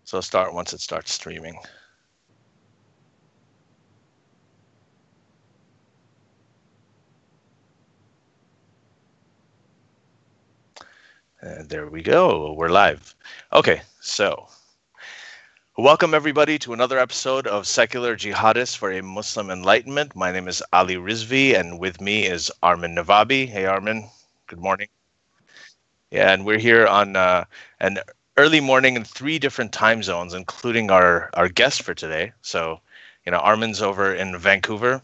So start once it starts streaming. And there we go. We're live. Okay, so welcome everybody to another episode of Secular Jihadists for a Muslim Enlightenment. My name is Ali Rizvi, and with me is Armin Navabi. Hey, Armin. Good morning. Yeah, and we're here on an early morning in 3 different time zones, including our guest for today. So, Armin's over in Vancouver.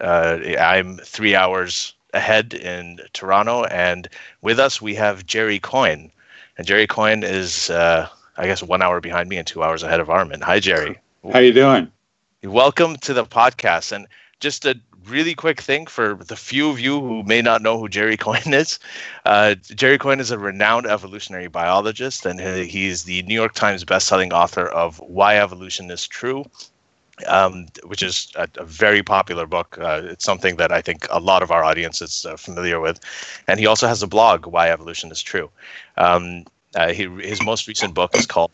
I'm 3 hours ahead in Toronto, and with us we have Jerry Coyne. And Jerry Coyne is, I guess, 1 hour behind me and 2 hours ahead of Armin. Hi, Jerry. How you doing? Welcome to the podcast. And just a really quick thing for the few of you who may not know who Jerry Coyne is. Jerry Coyne is a renowned evolutionary biologist, and he's the New York Times-bestselling author of Why Evolution is True, which is a very popular book. It's something that I think a lot of our audience is familiar with. And he also has a blog, Why Evolution is True. His most recent book is called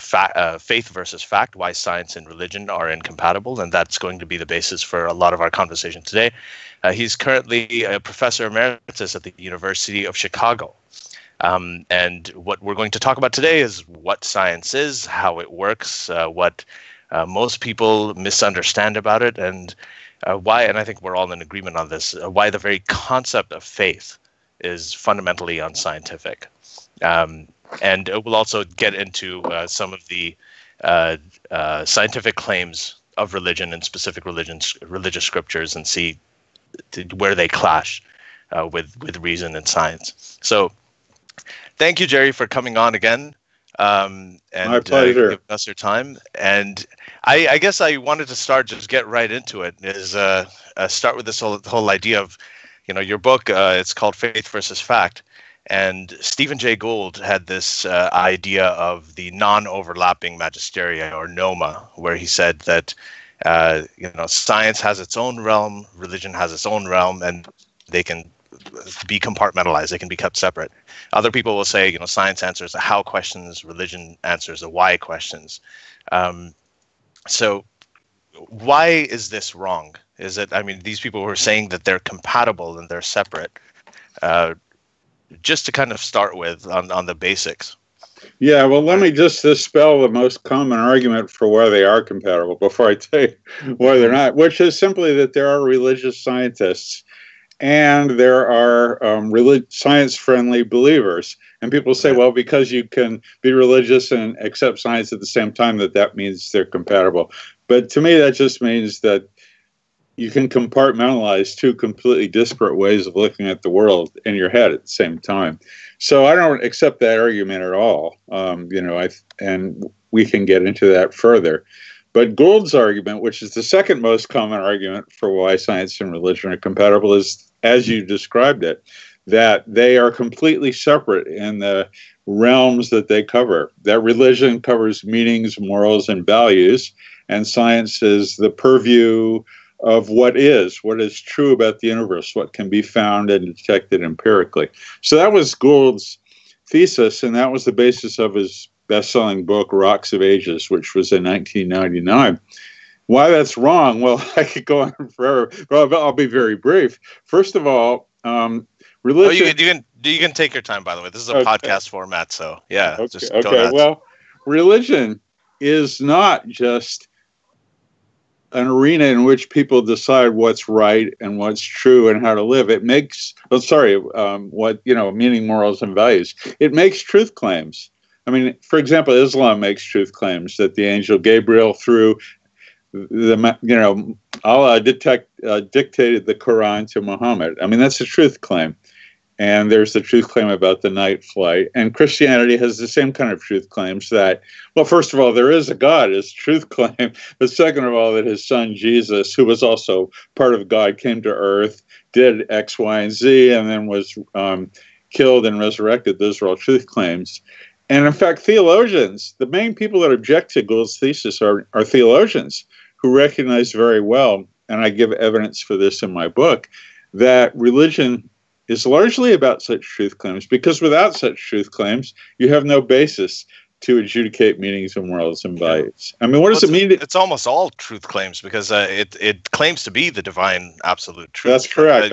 Faith versus Fact, Why Science and Religion Are Incompatible, and that's going to be the basis for a lot of our conversation today. He's currently a professor emeritus at the University of Chicago. And what we're going to talk about today is what science is, how it works, what most people misunderstand about it, and why, and I think we're all in agreement on this, why the very concept of faith is fundamentally unscientific. And we'll also get into some of the scientific claims of religion and specific religious scriptures and see where they clash with reason and science. So thank you, Jerry, for coming on again. And my pleasure. Giving us your time. And I guess I wanted to just get right into it, is start with this whole idea of, your book, it's called Faith versus Fact. And Stephen Jay Gould had this idea of the non-overlapping magisteria, or NOMA, where he said that science has its own realm, religion has its own realm, and they can be compartmentalized. They can be kept separate. Other people will say, science answers the how questions, religion answers the why questions. So why is this wrong? These people were saying that they're compatible and they're separate. Just to kind of start with on the basics. Yeah, well, let me just dispel the most common argument for why they are compatible before I tell you why they're not, which is simply that there are religious scientists and there are science-friendly believers. And people say, well, because you can be religious and accept science at the same time, that means they're compatible. But to me, that just means that you can compartmentalize 2 completely disparate ways of looking at the world in your head at the same time. So I don't accept that argument at all. And we can get into that further. But Gould's argument, which is the second most common argument for why science and religion are compatible, is, as you described it, that they are completely separate in the realms that they cover. That religion covers meanings, morals, and values, and science is the purview of what is true about the universe, what can be found and detected empirically. So that was Gould's thesis, and that was the basis of his best-selling book, Rocks of Ages, which was in 1999. Why that's wrong? Well, I could go on forever, but I'll be very brief. First of all, religion... You can take your time, by the way. This is a podcast format, so yeah. Okay. Well, religion is not just an arena in which people decide what's right and what's true and how to live. It makes, meaning, morals, and values. It makes truth claims. For example, Islam makes truth claims that the angel Gabriel, through Allah dictated the Quran to Muhammad. That's a truth claim. And there's the truth claim about the night flight. And Christianity has the same kind of truth claims that, well, first of all, there is a God, is truth claim. But second of all, that his son Jesus, who was also part of God, came to earth, did X, Y, and Z, and then was killed and resurrected. Those are all truth claims. And in fact, theologians, the main people that object to Gould's thesis are theologians who recognize very well, and I give evidence for this in my book, that religion is largely about such truth claims, because without such truth claims, you have no basis to adjudicate meanings and morals and values. I mean, what does it mean? It's almost all truth claims because it claims to be the divine absolute truth. That's correct.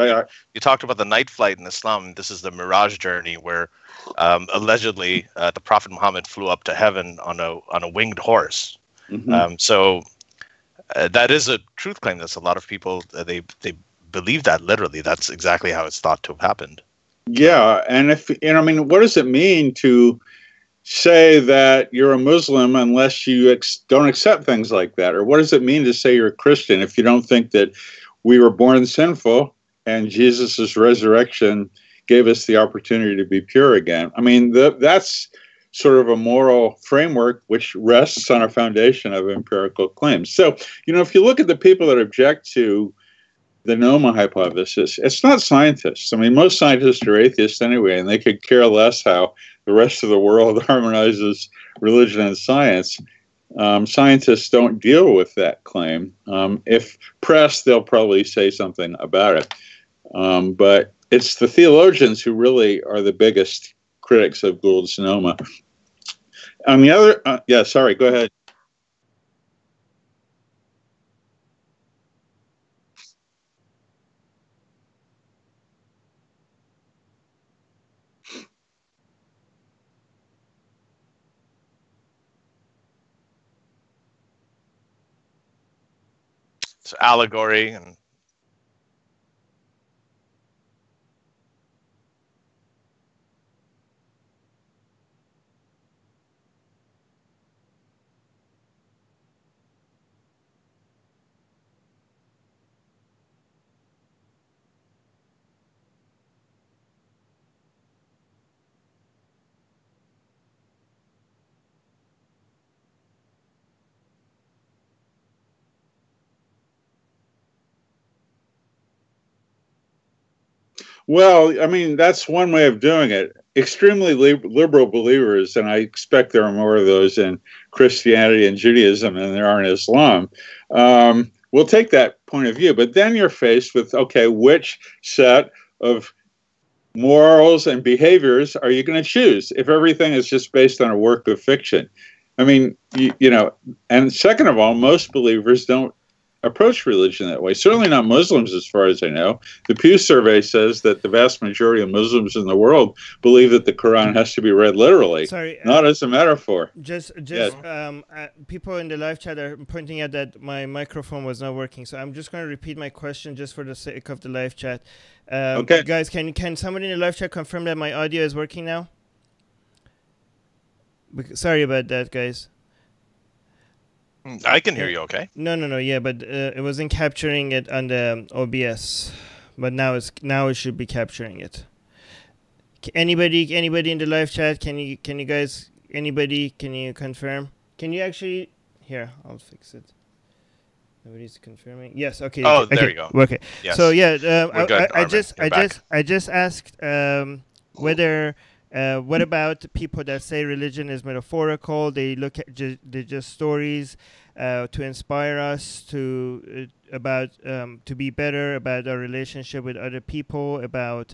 You talked about the night flight in Islam. This is the Mirage journey where allegedly the Prophet Muhammad flew up to heaven on a winged horse. Mm-hmm. So that is a truth claim. That's a lot of people, they believe that literally. That's exactly how it's thought to have happened. Yeah. And I mean, what does it mean to say that you're a Muslim unless you don't accept things like that? Or what does it mean to say you're a Christian if you don't think that we were born sinful and Jesus's resurrection gave us the opportunity to be pure again? I mean, that's sort of a moral framework which rests on a foundation of empirical claims. So, if you look at the people that object to the Noma hypothesis, it's not scientists. I mean, most scientists are atheists anyway, and they could care less how the rest of the world harmonizes religion and science. Scientists don't deal with that claim. If pressed, they'll probably say something about it. But it's the theologians who really are the biggest critics of Gould's Noma. On the other, sorry, go ahead. It's allegory and Well, I mean, that's one way of doing it. Extremely liberal believers, and I expect there are more of those in Christianity and Judaism than there are in Islam, will take that point of view. But then you're faced with, okay, which set of morals and behaviors are you going to choose if everything is just based on a work of fiction? I mean, and second of all, most believers don't approach religion that way. Certainly not Muslims, as far as I know. The Pew survey says that the vast majority of Muslims in the world believe that the Quran has to be read literally, not as a metaphor. People in the live chat are pointing out that my microphone was not working, so I'm just going to repeat my question just for the sake of the live chat. Okay, guys, can somebody in the live chat confirm that my audio is working now? Sorry about that, guys. I can hear you okay. No, yeah, but it wasn't capturing it on the OBS, but now it should be capturing it. Anybody in the live chat, can you guys, can you confirm? Can you actually, here, I'll fix it. Nobody's confirming. Yes, okay. Oh, okay, there you go. Okay. Yes. So yeah, We're good, I just asked whether what about people that say religion is metaphorical? They look at they're just stories to inspire us to be better about our relationship with other people, about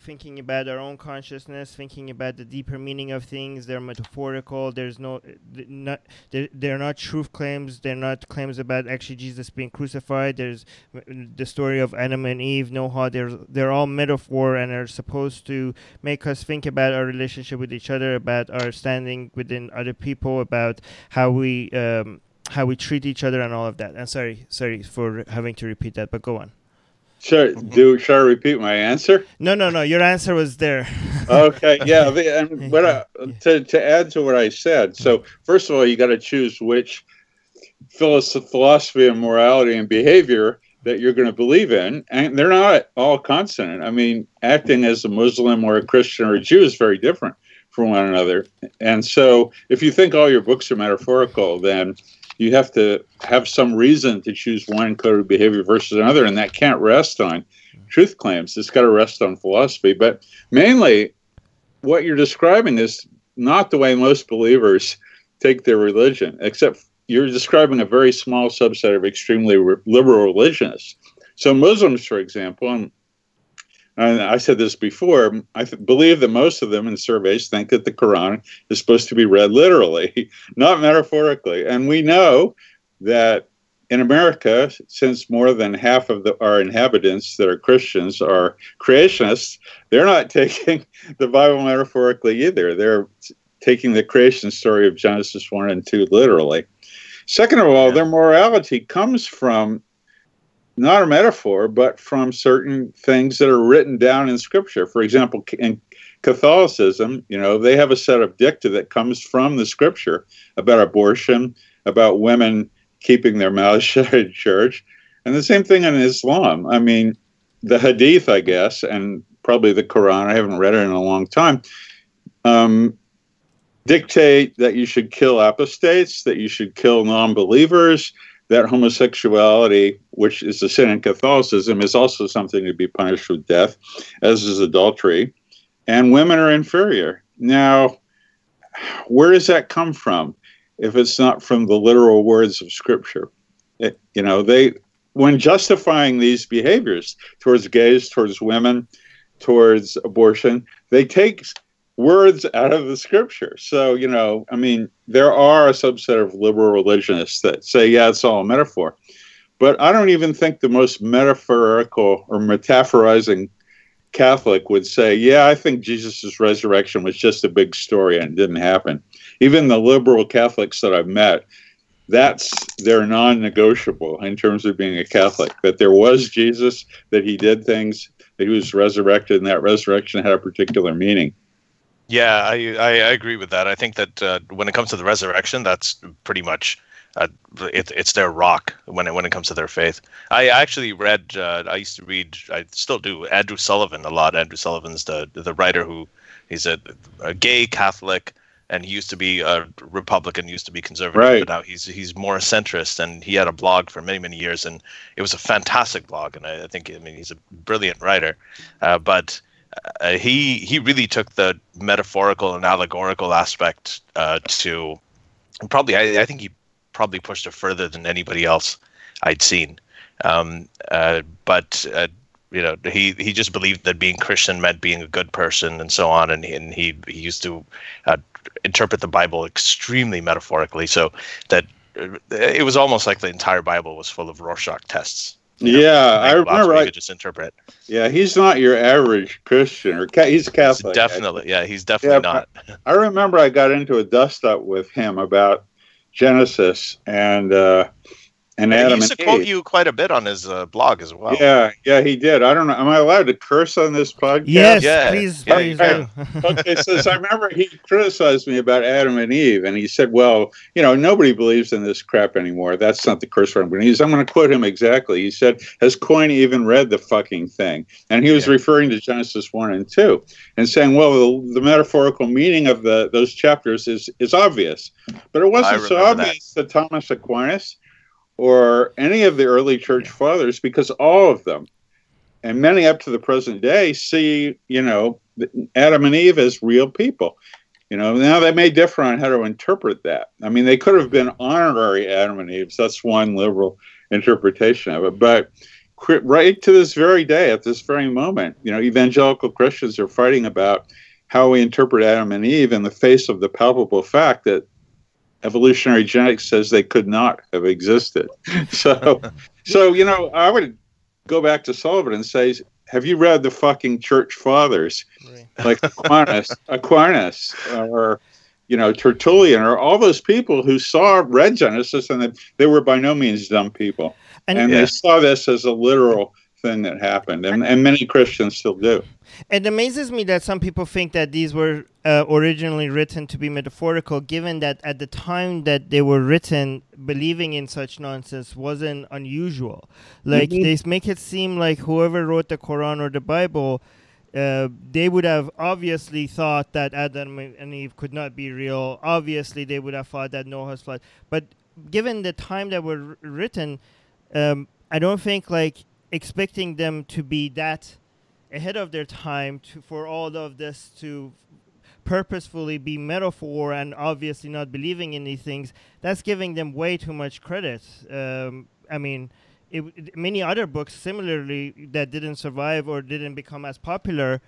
thinking about our own consciousness, thinking about the deeper meaning of things. They're metaphorical. They're not truth claims. They're not claims about actually Jesus being crucified. There's the story of Adam and Eve, Noah. They're all metaphor and are supposed to make us think about our relationship with each other, about our standing within other people, about how we treat each other and all of that. And sorry for having to repeat that, but go on. Shall I repeat my answer? No. Your answer was there. Okay, yeah. And to add to what I said, so first of all, you got to choose which philosophy and morality and behavior that you're going to believe in, and they're not all consonant. I mean, acting as a Muslim or a Christian or a Jew is very different from one another. And so, if you think all your books are metaphorical, then you have to have some reason to choose one code of behavior versus another, and that can't rest on truth claims. It's got to rest on philosophy. But mainly, what you're describing is not the way most believers take their religion, except you're describing a very small subset of extremely liberal religionists. So Muslims, for example, and and I said this before, I believe that most of them in surveys think that the Quran is supposed to be read literally, not metaphorically. And we know that in America, since more than half of our inhabitants that are Christians are creationists, they're not taking the Bible metaphorically either. They're taking the creation story of Genesis 1 and 2 literally. Second of all, their morality comes from not a metaphor, but from certain things that are written down in Scripture. For example, in Catholicism, they have a set of dicta that comes from the Scripture about abortion, about women keeping their mouths shut in church. And the same thing in Islam. I mean, the Hadith, I guess, and probably the Quran, I haven't read it in a long time, dictate that you should kill apostates, that you should kill non-believers, that homosexuality, which is a sin in Catholicism, is also something to be punished with death, as is adultery, and women are inferior. Now, where does that come from if it's not from the literal words of Scripture? When justifying these behaviors towards gays, towards women, towards abortion, they take words out of the Scripture. So, there are a subset of liberal religionists that say, yeah, it's all a metaphor. But I don't even think the most metaphorical or metaphorizing Catholic would say, yeah, I think Jesus' resurrection was just a big story and it didn't happen. Even the liberal Catholics that I've met, that's their non-negotiable in terms of being a Catholic, that there was Jesus, that he did things, that he was resurrected, and that resurrection had a particular meaning. Yeah, I agree with that. I think that when it comes to the resurrection, that's pretty much it's their rock when it comes to their faith. I actually read. I used to read. I still do. Andrew Sullivan a lot. Andrew Sullivan's the writer who he's a gay Catholic, and he used to be a Republican, used to be conservative, right. But now he's more a centrist. And he had a blog for many years, and it was a fantastic blog. And I think he's a brilliant writer, but. He really took the metaphorical and allegorical aspect to probably. I think he probably pushed it further than anybody else I'd seen. But he just believed that being Christian meant being a good person and so on, and he used to interpret the Bible extremely metaphorically, so that it was almost like the entire Bible was full of Rorschach tests. I remember. You could just interpret. Yeah, he's not your average Christian, or he's Catholic. He's definitely not. I remember I got into a dust-up with him about Genesis and Adam and Eve. He used to quote you quite a bit on his blog as well. Yeah, he did. I don't know. Am I allowed to curse on this podcast? Yes, please. Okay, so I remember he criticized me about Adam and Eve, and he said, well, nobody believes in this crap anymore. That's not the curse word I'm going to use. I'm going to quote him exactly. He said, has Coyne even read the fucking thing? And he was referring to Genesis 1 and 2 and saying, well, the metaphorical meaning of those chapters is obvious. But it wasn't so obvious to Thomas Aquinas or any of the early church fathers, because all of them, and many up to the present day, see, Adam and Eve as real people. Now they may differ on how to interpret that. I mean, they could have been honorary Adam and Eve. That's one liberal interpretation of it. But right to this very day, at this very moment, evangelical Christians are fighting about how we interpret Adam and Eve in the face of the palpable fact that evolutionary genetics says they could not have existed. So I would go back to Sullivan and say, have you read the fucking church fathers, like Aquinas, or Tertullian, or all those people who read Genesis, and they were by no means dumb people, and they saw this as a literal thing that happened, and many Christians still do. It amazes me that some people think that these were originally written to be metaphorical, given that at the time that they were written, believing in such nonsense wasn't unusual. Like, they make it seem like whoever wrote the Quran or the Bible, they would have obviously thought that Adam and Eve could not be real. Obviously, they would have thought that Noah's flood. But given the time that were written, I don't think expecting them to be that ahead of their time for all of this to purposefully be metaphor and obviously not believing in these things, that's giving them way too much credit. I mean, many other books similarly that didn't survive or didn't become as popular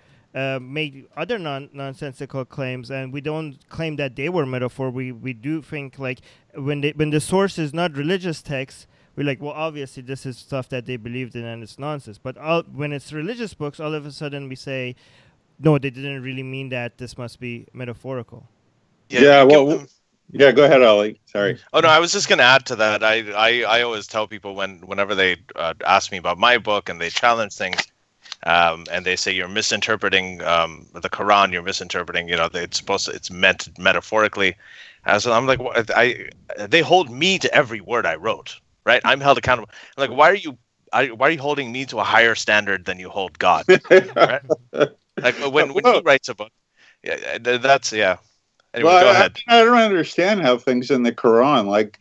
made other nonsensical claims, and we don't claim that they were metaphor. We do think like when the source is not religious text, we're like, well, obviously this is stuff that they believed in and it's nonsense. But when it's religious books, all of a sudden we say, no, they didn't really mean that. This must be metaphorical. Yeah, well, yeah, go ahead, Ollie. Sorry. Oh no, I was just going to add to that. I always tell people whenever they ask me about my book and they challenge things, and they say you're misinterpreting the Quran, you're misinterpreting, it's meant metaphorically. So I'm like, they hold me to every word I wrote, right? I'm held accountable. I'm like, why are you holding me to a higher standard than you hold God? Right? Like when he writes a book, that's. Anyway, well, go ahead. I don't understand how things in the Quran, like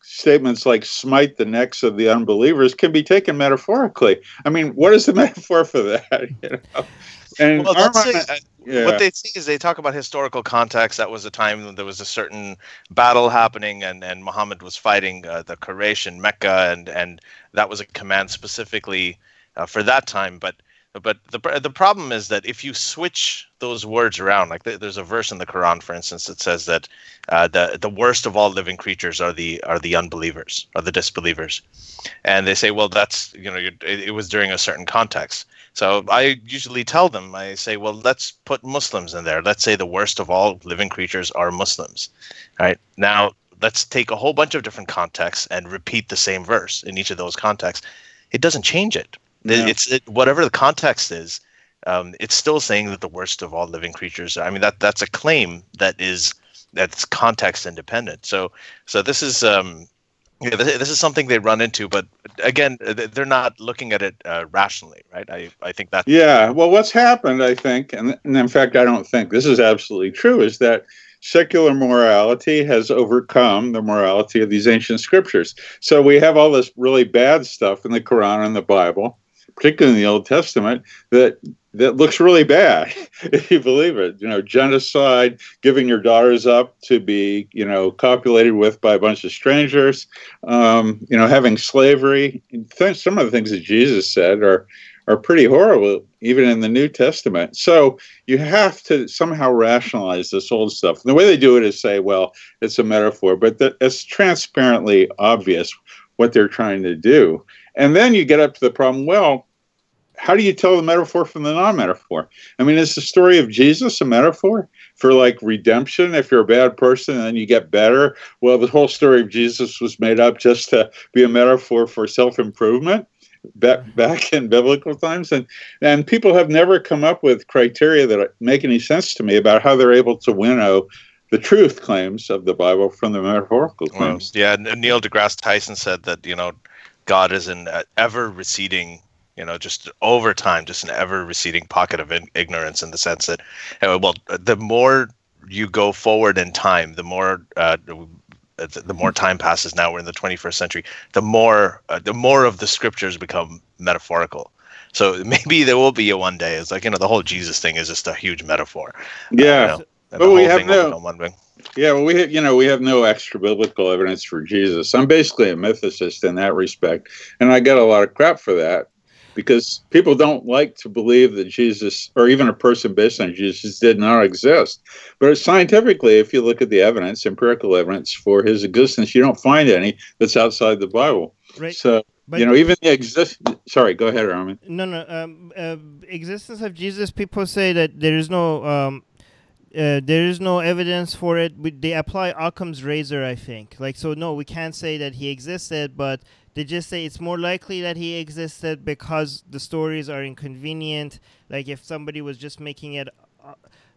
statements like "smite the necks of the unbelievers," can be taken metaphorically. I mean, what is the metaphor for that? And well, what they say is they talk about historical context. That was a time when there was a certain battle happening, and Muhammad was fighting the Quraysh in Mecca, and that was a command specifically for that time. But the problem is that if you switch those words around, like there's a verse in the Quran, for instance, that says that the worst of all living creatures are the unbelievers, are the disbelievers, and they say, well, that's it was during a certain context. So I usually tell them, I say, well, let's put Muslims in there. Let's say the worst of all living creatures are Muslims. All right, now let's take a whole bunch of different contexts and repeat the same verse in each of those contexts. It doesn't change it. Yeah. Whatever the context is, it's still saying that the worst of all living creatures. I mean, that's a claim that's context independent. So this is this is something they run into, but again, they're not looking at it rationally, right? I think that. Yeah. Well, what's happened, I think, and in fact, I don't think this is absolutely true, is that secular morality has overcome the morality of these ancient scriptures. So we have all this really bad stuff in the Quran and the Bible, particularly in the Old Testament, that looks really bad if you believe it. Genocide, giving your daughters up to be, copulated with by a bunch of strangers, having slavery. Some of the things that Jesus said are pretty horrible, even in the New Testament. So you have to somehow rationalize this old stuff. And the way they do it is say, well, it's a metaphor, but it's transparently obvious what they're trying to do. And then you get up to the problem, well, how do you tell the metaphor from the non-metaphor? I mean, is the story of Jesus a metaphor for like redemption? If you're a bad person and then you get better, well, the whole story of Jesus was made up just to be a metaphor for self-improvement back in biblical times. And people have never come up with criteria that make any sense to me about how they're able to winnow the truth claims of the Bible from the metaphorical claims. Well, yeah, Neil deGrasse Tyson said that, God is an ever receding, just over time, just an ever receding pocket of ignorance, in the sense that, the more you go forward in time, the more time passes. Now we're in the 21st century. The more of the scriptures become metaphorical. So maybe there will be a one day. It's like, the whole Jesus thing is just a huge metaphor. Yeah. But we have we have no extra biblical evidence for Jesus. I'm basically a mythicist in that respect, and I get a lot of crap for that because people don't like to believe that Jesus, or even a person based on Jesus, did not exist. But scientifically, if you look at the evidence, empirical evidence for his existence, you don't find any that's outside the Bible. Right. So, even the Sorry, go ahead, Armin. No. Existence of Jesus, people say that there is no evidence for it. They apply Occam's razor, I think. No, we can't say that he existed, but they just say it's more likely that he existed because the stories are inconvenient. Like if somebody was just making it,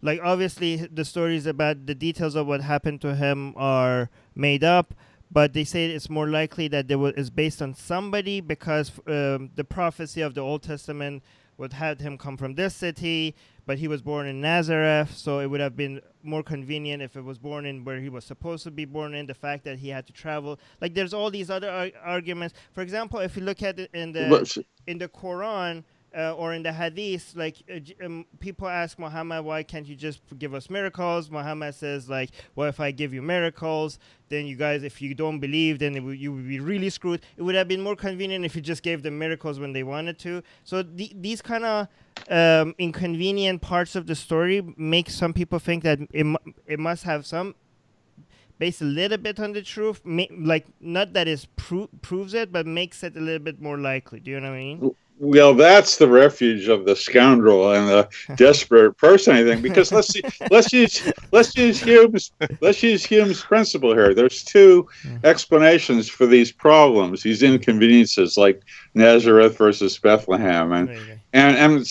obviously the stories about the details of what happened to him are made up, but they say it's more likely that it's based on somebody because the prophecy of the Old Testament would have him come from this city, but he was born in Nazareth, so it would have been more convenient if it was born in where he was supposed to be born in. The fact that he had to travel, there's all these other arguments. For example, if you look at it in the Quran, or in the hadith, like people ask Muhammad, why can't you just give us miracles? Muhammad says, like, well, if I give you miracles, then you guys, if you don't believe, then you would be really screwed. It would have been more convenient if you just gave them miracles when they wanted to. So these kind of inconvenient parts of the story make some people think that it must have some based a little bit on the truth, like not that it proves it, but makes it a little bit more likely. Do you know what I mean? Well, that's the refuge of the scoundrel and the desperate person, I think. Because let's use Hume's principle here. There's two explanations for these problems, these inconveniences, like Nazareth versus Bethlehem, and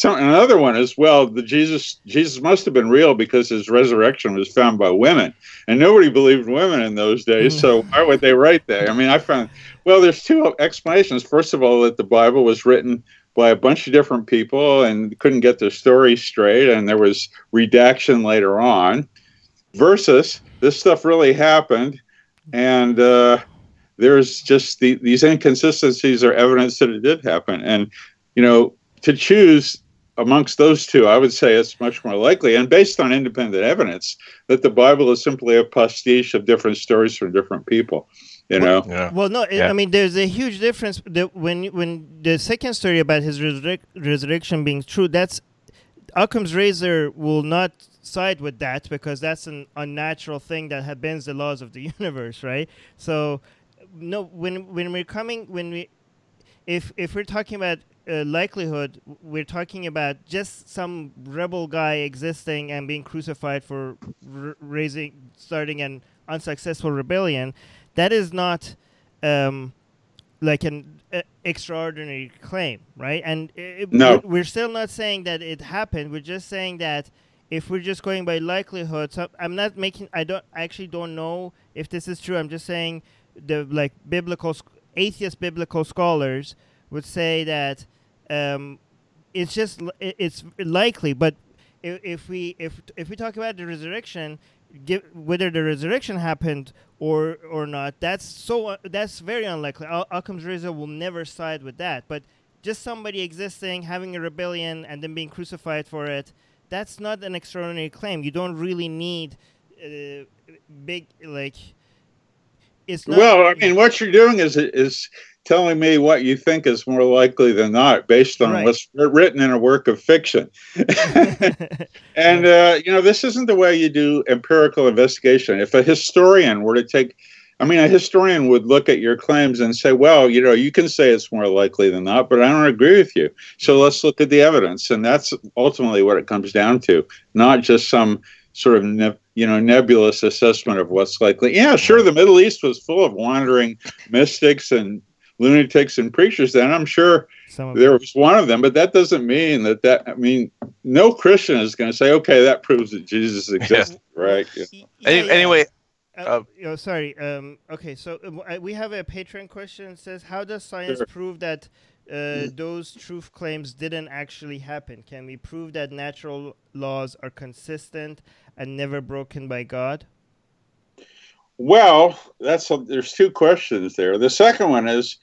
another one is, well, Jesus must have been real because his resurrection was found by women, and nobody believed women in those days. So why would they write that? I mean, I found. Well, there's two explanations. First of all, that the Bible was written by a bunch of different people and couldn't get their story straight, and there was redaction later on, versus this stuff really happened, and there's just these inconsistencies are evidence that it did happen. And, to choose amongst those two, I would say it's much more likely, and based on independent evidence, that the Bible is simply a pastiche of different stories from different people. Well, no. I mean, there's a huge difference. When the second story about his resurrection being true, that's Occam's razor will not side with that, because that's an unnatural thing that bends the laws of the universe, right? So, no. If we're talking about likelihood, we're talking about just some rebel guy existing and being crucified for starting an unsuccessful rebellion. That is not like an extraordinary claim, right? And no, we're still not saying that it happened. We're just saying that if we're just going by likelihood, so I'm not making. I actually don't know if this is true. I'm just saying the atheist biblical scholars would say that it's likely. But if we talk about the resurrection, whether the resurrection happened or not, that's very unlikely. Occam's razor will never side with that. But just somebody existing, having a rebellion, and then being crucified for it, that's not an extraordinary claim. You don't really need big, like, it's not. Well, I mean, what you're doing is telling me what you think is more likely than not, based on what's written in a work of fiction. And, this isn't the way you do empirical investigation. If a historian were to a historian would look at your claims and say, well, you can say it's more likely than not, but I don't agree with you. So let's look at the evidence. And that's ultimately what it comes down to, not just some sort of nebulous assessment of what's likely. Yeah, sure, the Middle East was full of wandering mystics and lunatics and preachers then. I'm sure there was one of them, but that doesn't mean no Christian is going to say, okay, that proves that Jesus existed, right? Anyway. Sorry. Okay, so we have a Patron question. It says, how does science prove that those truth claims didn't actually happen? Can we prove that natural laws are consistent and never broken by God? Well, there's two questions there. The second one is,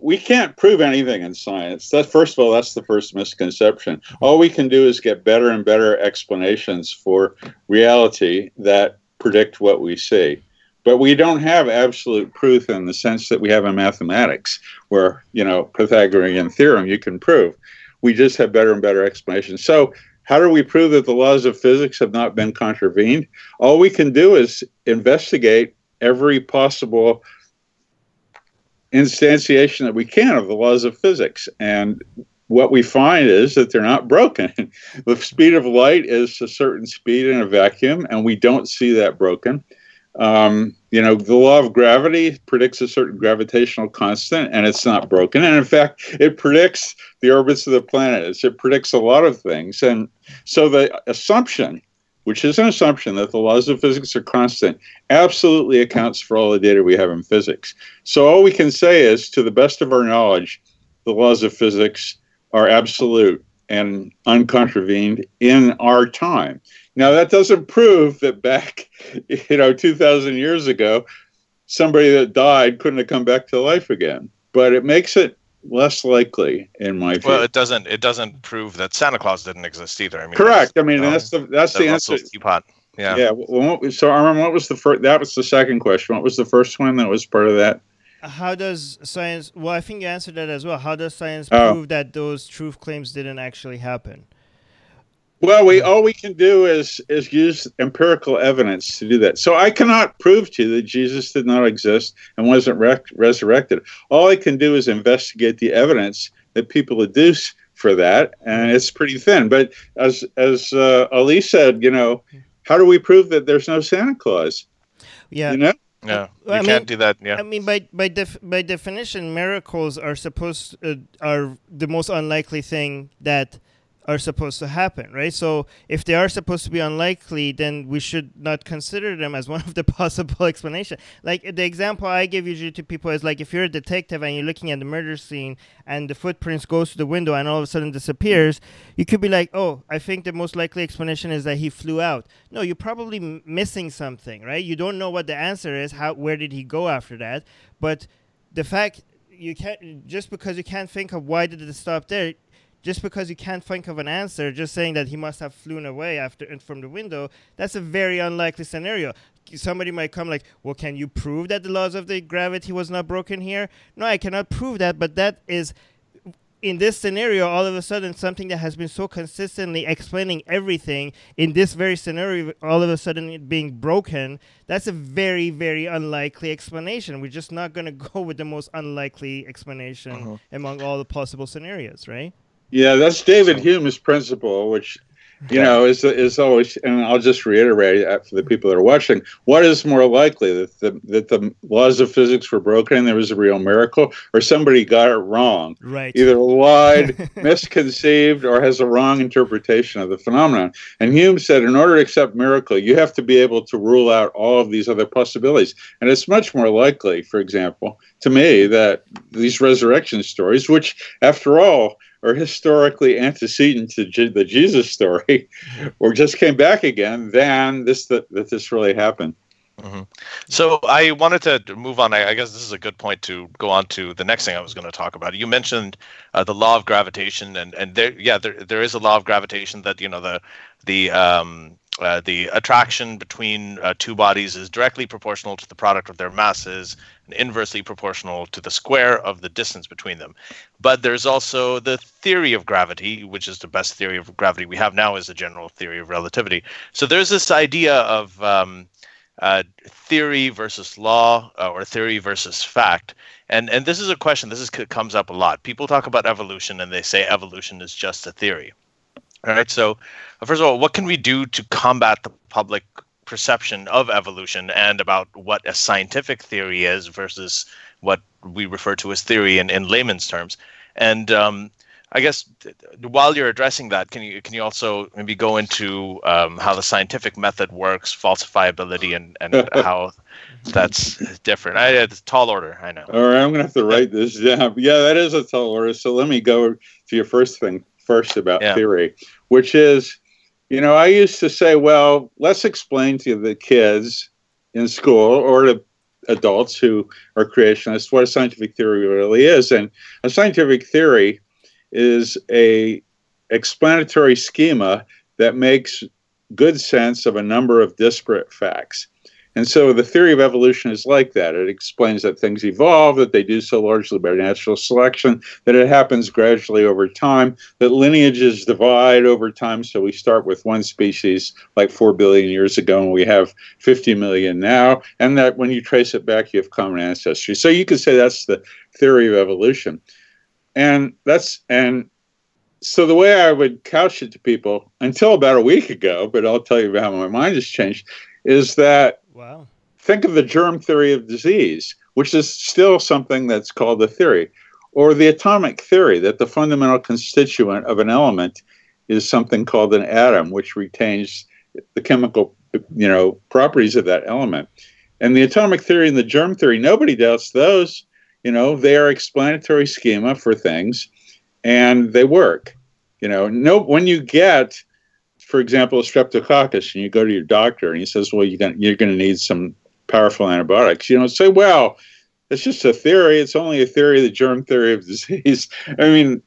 we can't prove anything in science. First of all, that's the first misconception. All we can do is get better and better explanations for reality that predict what we see. But we don't have absolute proof in the sense that we have in mathematics, where, Pythagorean theorem you can prove. We just have better and better explanations. So how do we prove that the laws of physics have not been contravened? All we can do is investigate every possible instantiation that we can of the laws of physics. And what we find is that they're not broken. The speed of light is a certain speed in a vacuum, and we don't see that broken. The law of gravity predicts a certain gravitational constant, and it's not broken. And in fact, it predicts the orbits of the planets. It predicts a lot of things. And so the assumption, which is an assumption that the laws of physics are constant, absolutely accounts for all the data we have in physics. So all we can say is, to the best of our knowledge, the laws of physics are absolute and uncontradicted in our time. Now, that doesn't prove that back, 2,000 years ago, somebody that died couldn't have come back to life again. But it makes it less likely in my view. Well, it doesn't prove that Santa Claus didn't exist either. I mean, correct. I mean, that's the answer. Russell's teapot. Yeah. Yeah. Well, so I remember what was the first. That was the second question. What was the first one that was part of that? How does science? Well, I think you answered that as well. How does science prove that those truth claims didn't actually happen? Well, all we can do is use empirical evidence to do that. So I cannot prove to you that Jesus did not exist and wasn't resurrected. All I can do is investigate the evidence that people adduce for that, and it's pretty thin. But as Ali said, how do we prove that there's no Santa Claus? Yeah. Yeah, you can't do that. Yeah, I mean, by definition, miracles are are the most unlikely thing that are supposed to happen, right? So if they are supposed to be unlikely, then we should not consider them as one of the possible explanations. Like the example I give usually to people is like if you're a detective and you're looking at the murder scene and the footprints goes to the window and all of a sudden disappears, you could be like, oh, I think the most likely explanation is that he flew out. No, you're probably missing something, right? You don't know what the answer is. Where did he go after that? But the fact you can't, just because you can't think of why did it stop there, just because you can't think of an answer, just saying that he must have flown away from the window, that's a very unlikely scenario. Somebody might come like, well, can you prove that the laws of the gravity was not broken here? No, I cannot prove that, but that is, in this scenario, all of a sudden, something that has been so consistently explaining everything, in this very scenario, all of a sudden it being broken, that's a very, very unlikely explanation. We're just not going to go with the most unlikely explanation among all the possible scenarios, right? Yeah, that's David Hume's principle, which, is always, and I'll just reiterate that for the people that are watching. What is more likely, that the laws of physics were broken and there was a real miracle, or somebody got it wrong? Right. Either lied, misconceived, or has a wrong interpretation of the phenomenon. And Hume said, in order to accept miracle, you have to be able to rule out all of these other possibilities. And it's much more likely, for example, to me, that these resurrection stories, which, after all, are historically antecedent to the Jesus story, or just came back again, than that this really happened. Mm-hmm. So I wanted to move on. I guess this is a good point to go on to the next thing I was going to talk about. You mentioned the law of gravitation, and there is a law of gravitation that the attraction between two bodies is directly proportional to the product of their masses and inversely proportional to the square of the distance between them. But there's also the theory of gravity, which is the best theory of gravity we have now, is the general theory of relativity. So there's this idea of theory versus law, or theory versus fact. And this is a question, comes up a lot. People talk about evolution and they say evolution is just a theory. All right. So first of all, what can we do to combat the public perception of evolution and about what a scientific theory is versus what we refer to as theory in layman's terms? And I guess while you're addressing that, can you also maybe go into how the scientific method works, falsifiability, and how that's different? It's a tall order, I know. All right, I'm going to have to write this down. Yeah, that is a tall order. So let me go to your first thing about theory, which is, I used to say, well, let's explain to the kids in school or to adults who are creationists what a scientific theory really is. And a scientific theory is a explanatory schema that makes good sense of a number of disparate facts. And so the theory of evolution is like that. It explains that things evolve, that they do so largely by natural selection, that it happens gradually over time, that lineages divide over time. So we start with one species like 4 billion years ago, and we have 50 million now, and that when you trace it back, you have common ancestry. So you could say that's the theory of evolution. And so the way I would couch it to people until about a week ago, but I'll tell you how my mind has changed, is that think of the germ theory of disease, which is still something that's called a theory, or the atomic theory that the fundamental constituent of an element is something called an atom, which retains the chemical, properties of that element. And the atomic theory and the germ theory, nobody doubts those. They are explanatory schema for things, and they work. When you get, for example, a streptococcus, and you go to your doctor and he says, well, you're going to need some powerful antibiotics. You don't say, well, It's just a theory. It's only a theory, the germ theory of disease. I mean,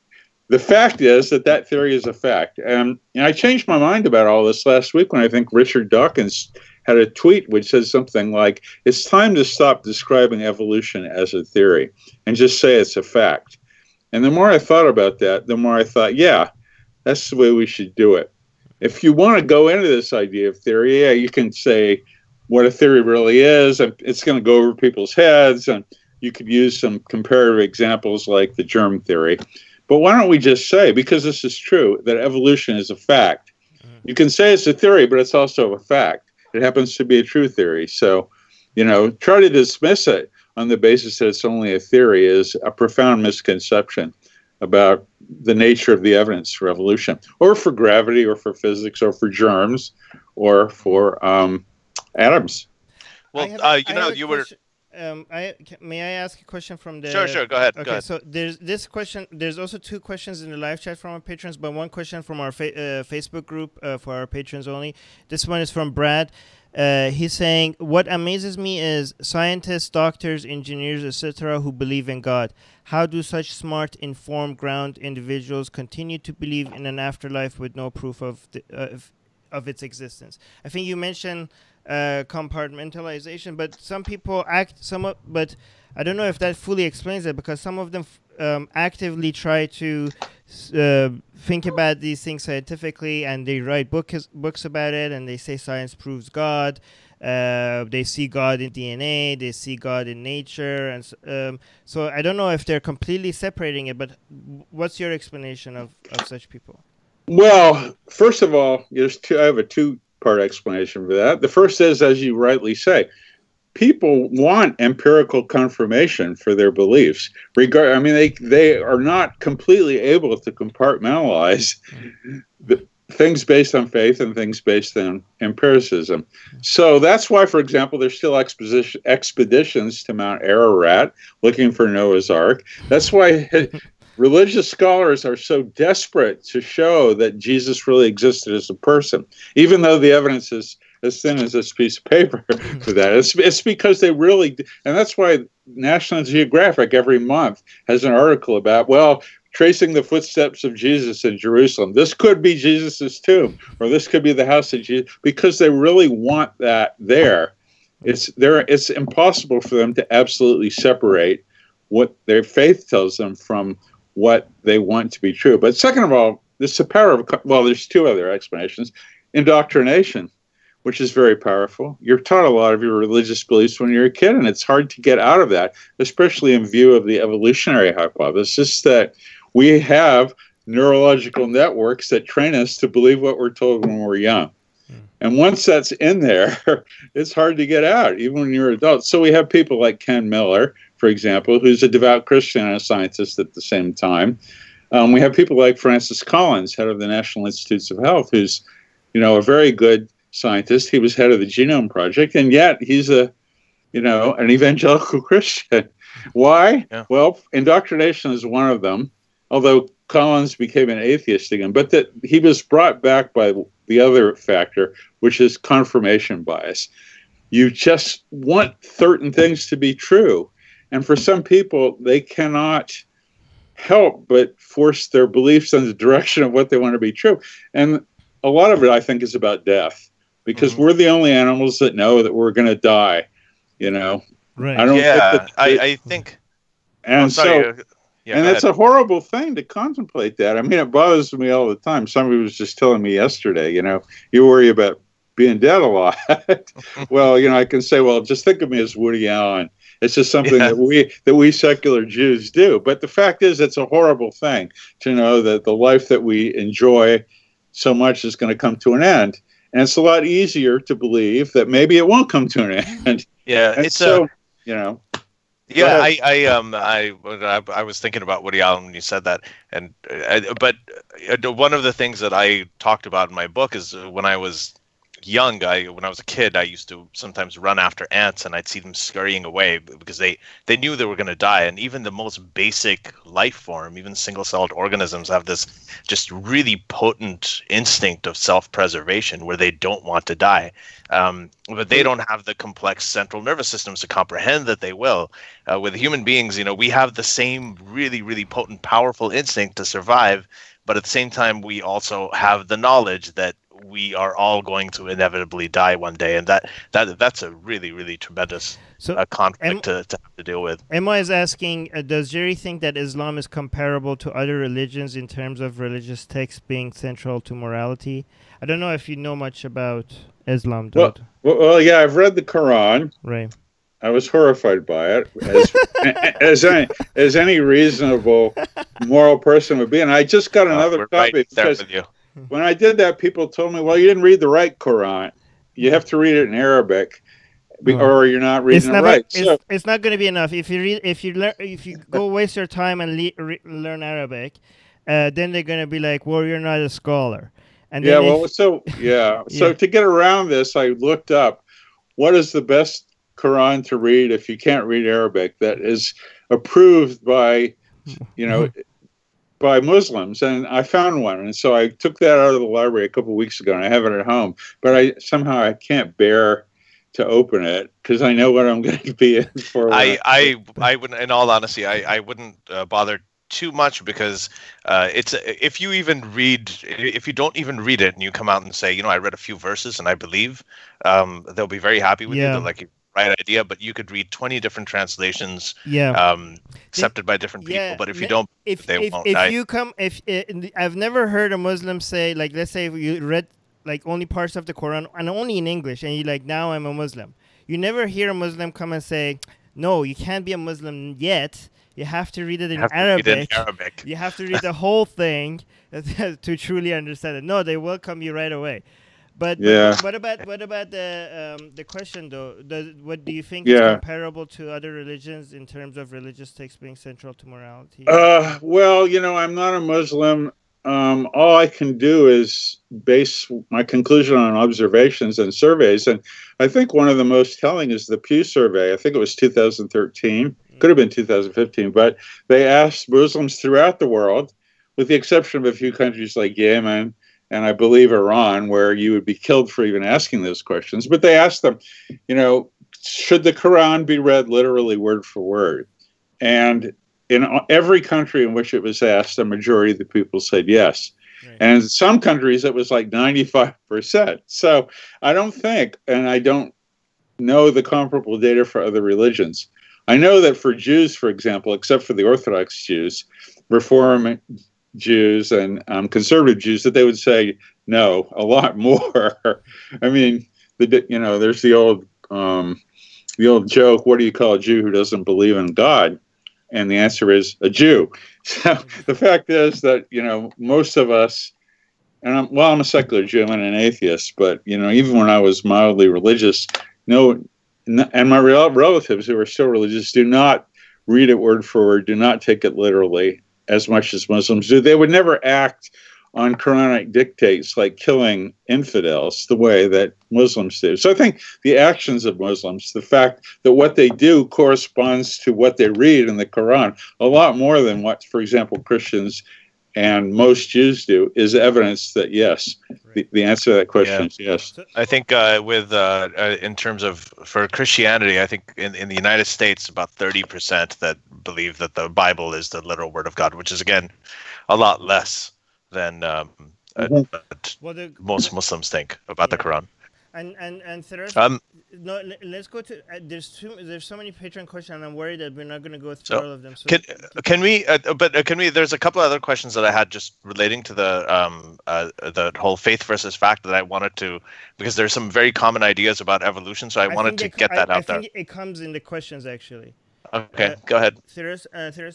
the fact is that theory is a fact. And I changed my mind about all this last week when I think Richard Dawkins had a tweet which says something like, it's time to stop describing evolution as a theory and just say it's a fact. And the more I thought about that, the more I thought, yeah, that's the way we should do it. If you want to go into this idea of theory, yeah, you can say what a theory really is, and it's going to go over people's heads, and you could use some comparative examples like the germ theory. But why don't we just say, because this is true, that evolution is a fact. You can say it's a theory, but it's also a fact. It happens to be a true theory. So, try to dismiss it on the basis that it's only a theory is a profound misconception about the nature of the evidence for evolution, or for gravity, or for physics, or for germs, or for atoms. Well, you were. May I ask a question from the? Sure. Go ahead. Okay, go ahead. so there's this question. There's also two questions in the live chat from our patrons, but one question from our Facebook group for our patrons only. This one is from Brad. He's saying, what amazes me is scientists, doctors, engineers, etc., who believe in God. How do such smart, informed, ground individuals continue to believe in an afterlife with no proof of its existence? I think you mentioned compartmentalization, but some people but I don't know if that fully explains it, because some of them actively try to think about these things scientifically, and they write books about it, and they say science proves God. They see God in DNA, they see God in nature, and so I don't know if they're completely separating it, but what's your explanation of such people? Well, first of all, I have a two-part explanation for that. The first is, as you rightly say, people want empirical confirmation for their beliefs. They are not completely able to compartmentalize the things based on faith and things based on empiricism. So that's why, for example, there's still expeditions to Mount Ararat looking for Noah's Ark. That's why religious scholars are so desperate to show that Jesus really existed as a person, even though the evidence is as thin as this piece of paper for that. It's because they really, and that's why National Geographic every month has an article about, tracing the footsteps of Jesus in Jerusalem. This could be Jesus's tomb, or this could be the house of Jesus, because they really want that there. It's impossible for them to absolutely separate what their faith tells them from what they want to be true. But second of all, there's there's two other explanations. Indoctrination, which is very powerful. You're taught a lot of your religious beliefs when you're a kid, and it's hard to get out of that, especially in view of the evolutionary hypothesis that we have neurological networks that train us to believe what we're told when we're young. And once that's in there, it's hard to get out, even when you're an adult. So we have people like Ken Miller, for example, who's a devout Christian and a scientist at the same time. We have people like Francis Collins, head of the National Institutes of Health, who's, a very good scientist. He was head of the Genome Project, and yet he's an evangelical Christian. Why? Yeah. Well, indoctrination is one of them, although Collins became an atheist again. But that he was brought back by the other factor, which is confirmation bias. You just want certain things to be true. And for some people, they cannot help but force their beliefs in the direction of what they want to be true. And a lot of it, I think, is about death, because we're the only animals that know that we're going to die, Right. I think. And and that's a horrible thing to contemplate that. I mean, it bothers me all the time. Somebody was just telling me yesterday, you worry about being dead a lot. Well, I can say, just think of me as Woody Allen. It's just something that we secular Jews do. But the fact is, it's a horrible thing to know that the life that we enjoy so much is going to come to an end. And it's a lot easier to believe that maybe it won't come to an end. Yeah, and it's so, Yeah, I was thinking about Woody Allen when you said that, but one of the things that I talked about in my book is when I was young, when I was a kid, I used to sometimes run after ants, and I'd see them scurrying away because they knew they were going to die. And even the most basic life form, even single-celled organisms, have this just really potent instinct of self-preservation where they don't want to die. But they don't have the complex central nervous systems to comprehend that they will. With human beings, we have the same really, really potent, powerful instinct to survive. But at the same time, we also have the knowledge that we are all going to inevitably die one day, and that's a really, really tremendous conflict to have to deal with. Emma is asking, does Jerry think that Islam is comparable to other religions in terms of religious texts being central to morality? I don't know if you know much about Islam, dude. Well, yeah, I've read the Quran. Right. I was horrified by it, as any reasonable moral person would be. And I just got another copy because when I did that, people told me, "Well, you didn't read the right Quran. You have to read it in Arabic, or you're not reading it right." It's not going to be enough if you go waste your time and learn Arabic. Then they're going to be like, "Well, you're not a scholar." And then so to get around this, I looked up what is the best Quran to read if you can't read Arabic that is approved by by Muslims, and I found one, and so I took that out of the library a couple of weeks ago, and I have it at home, but I can't bear to open it because I know what I'm going to be in for. I wouldn't, in all honesty, I wouldn't bother too much because if you don't even read it and you come out and say, I read a few verses and I believe, they'll be very happy with you. They're like, right idea, but you could read 20 different translations accepted by different people, but if you don't, they won't. I've never heard a Muslim say, like, let's say if you read like only parts of the Quran and only in English and you're like, now I'm a Muslim. You never hear a Muslim come and say, no, you can't be a Muslim yet. You have to read it in Arabic. You have to read the whole thing to truly understand it. No, they welcome you right away. But what about the question though? What do you think is comparable to other religions in terms of religious texts being central to morality? Well, I'm not a Muslim. All I can do is base my conclusion on observations and surveys, and I think one of the most telling is the Pew survey. I think it was 2013, could have been 2015, but they asked Muslims throughout the world, with the exception of a few countries like Yemen and I believe Iran, where you would be killed for even asking those questions. But they asked them, should the Quran be read literally word for word? And in every country in which it was asked, a majority of the people said yes. Right. And in some countries, it was like 95%. So I don't think, and I don't know the comparable data for other religions. I know that for Jews, for example, except for the Orthodox Jews, Reform Jews and conservative Jews, that they would say no a lot more. I mean, there's the old joke: what do you call a Jew who doesn't believe in God? And the answer is a Jew. So the fact is that most of us, and I'm a secular Jew and an atheist, but even when I was mildly religious, and my relatives who are still religious do not read it word for word, do not take it literally as much as Muslims do. They would never act on Quranic dictates like killing infidels the way that Muslims do. So I think the actions of Muslims, the fact that what they do corresponds to what they read in the Quran a lot more than what, for example, Christians and most Jews do, is evidence that yes, the answer to that question is yes. I think in terms of for Christianity, I think in the United States, about 30% that believe that the Bible is the literal word of God, which is again a lot less than most Muslims think about the Quran. And no, let's go to there's so many Patreon questions, and I'm worried that we're not going to go through all of them. So can we? There's a couple of other questions that I had just relating to the whole faith versus fact that I wanted to, because there's some very common ideas about evolution, so I wanted to get that out there. I think it comes in the questions actually. Okay, go ahead. Theresa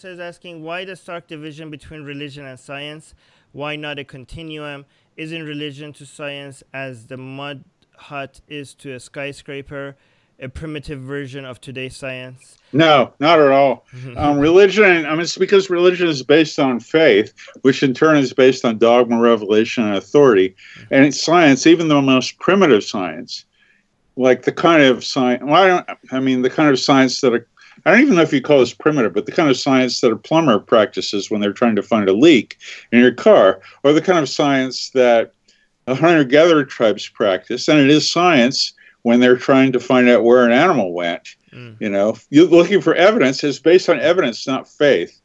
is asking, why the stark division between religion and science? Why not a continuum? Isn't religion to science as the mud hut is to a skyscraper? a primitive version of today's science? No, not at all. Religion, I mean, it's because religion is based on faith, which in turn is based on dogma, revelation, and authority. And it's science, even the most primitive science, like the kind of science, the kind of science that I don't even know if you call this primitive, but the kind of science that a plumber practices when they're trying to find a leak in your car, or the kind of science that a hunter-gatherer tribes practice, and it is science when they're trying to find out where an animal went. You know, you're looking for evidence. It's based on evidence, not faith.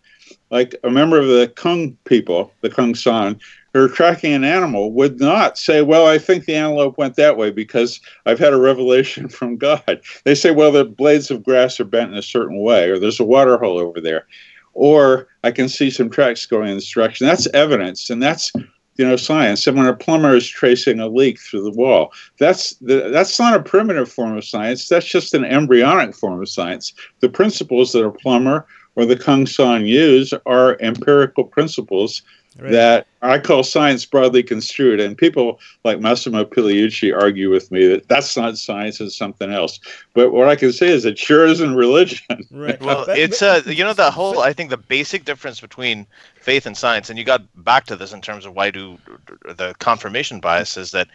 Like a member of the Kung people, the Kung San, who are tracking an animal would not say, well, I think the antelope went that way because I've had a revelation from God. They say, well, the blades of grass are bent in a certain way, or there's a water hole over there, or I can see some tracks going in this direction. That's evidence, and that's, you know, science. And when a plumber is tracing a leak through the wall, that's not a primitive form of science. That's just an embryonic form of science. The principles that a plumber or the Kung San use are empirical principles that I call science broadly construed. And people like Massimo Pigliucci argue with me that that's not science, it's something else. But what I can say is it sure isn't religion. Right. Well, it's you know, the whole, I think the basic difference between faith and science, and you got back to this in terms of why do the confirmation bias, is that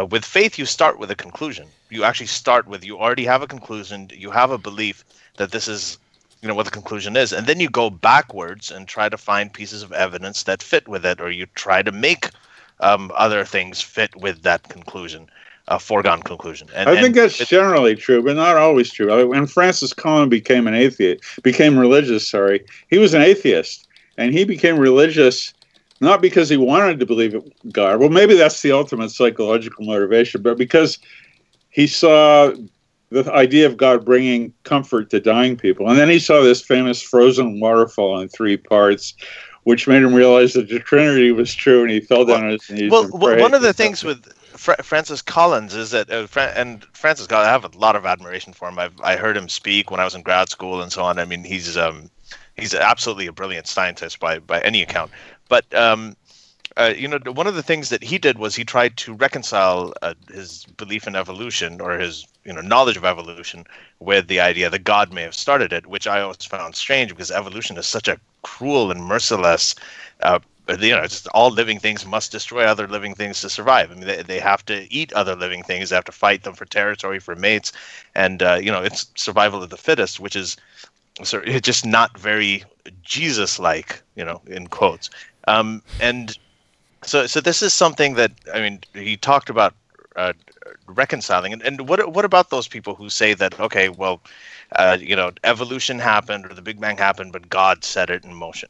with faith you start with a conclusion. You actually start with, you already have a conclusion, you have a belief that this is, you know, what the conclusion is, and then you go backwards and try to find pieces of evidence that fit with it, or you try to make other things fit with that conclusion, a foregone conclusion. And I think that's generally true, but not always true. When Francis Coyne became religious, he was an atheist, and he became religious not because he wanted to believe in God. Well, maybe that's the ultimate psychological motivation, but because he saw the idea of God bringing comfort to dying people. And then he saw this famous frozen waterfall in 3 parts, which made him realize that the Trinity was true, and he fell down on his knees. Well, one of the things with Francis Collins is that, and Francis Collins, I have a lot of admiration for him. I heard him speak when I was in grad school and so on. I mean, he's absolutely a brilliant scientist by any account. But you know, one of the things that he did was he tried to reconcile his belief in evolution, or his, you know, knowledge of evolution, with the idea that God may have started it, which I always found strange because evolution is such a cruel and merciless. You know, just all living things must destroy other living things to survive. I mean, they have to eat other living things. They have to fight them for territory, for mates, and you know, it's survival of the fittest, which is it's just not very Jesus-like, you know, in quotes. And so this is something that, I mean, he talked about reconciling. And what about those people who say that, okay, well, you know, evolution happened, or the Big Bang happened, but God set it in motion?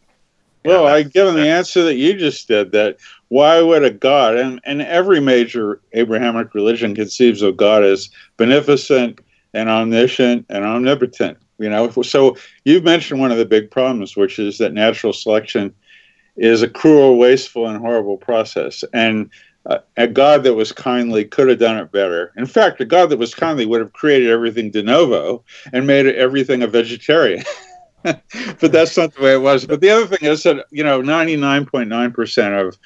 Well, I give them the answer that you just did, that why would a God, and every major Abrahamic religion conceives of God as beneficent and omniscient and omnipotent, you know. So you've mentioned one of the big problems, which is that natural selection is a cruel, wasteful, and horrible process. And a God that was kindly could have done it better. In fact, a God that was kindly would have created everything de novo and made everything a vegetarian. But that's not the way it was. But the other thing is that, you know, 99.9% of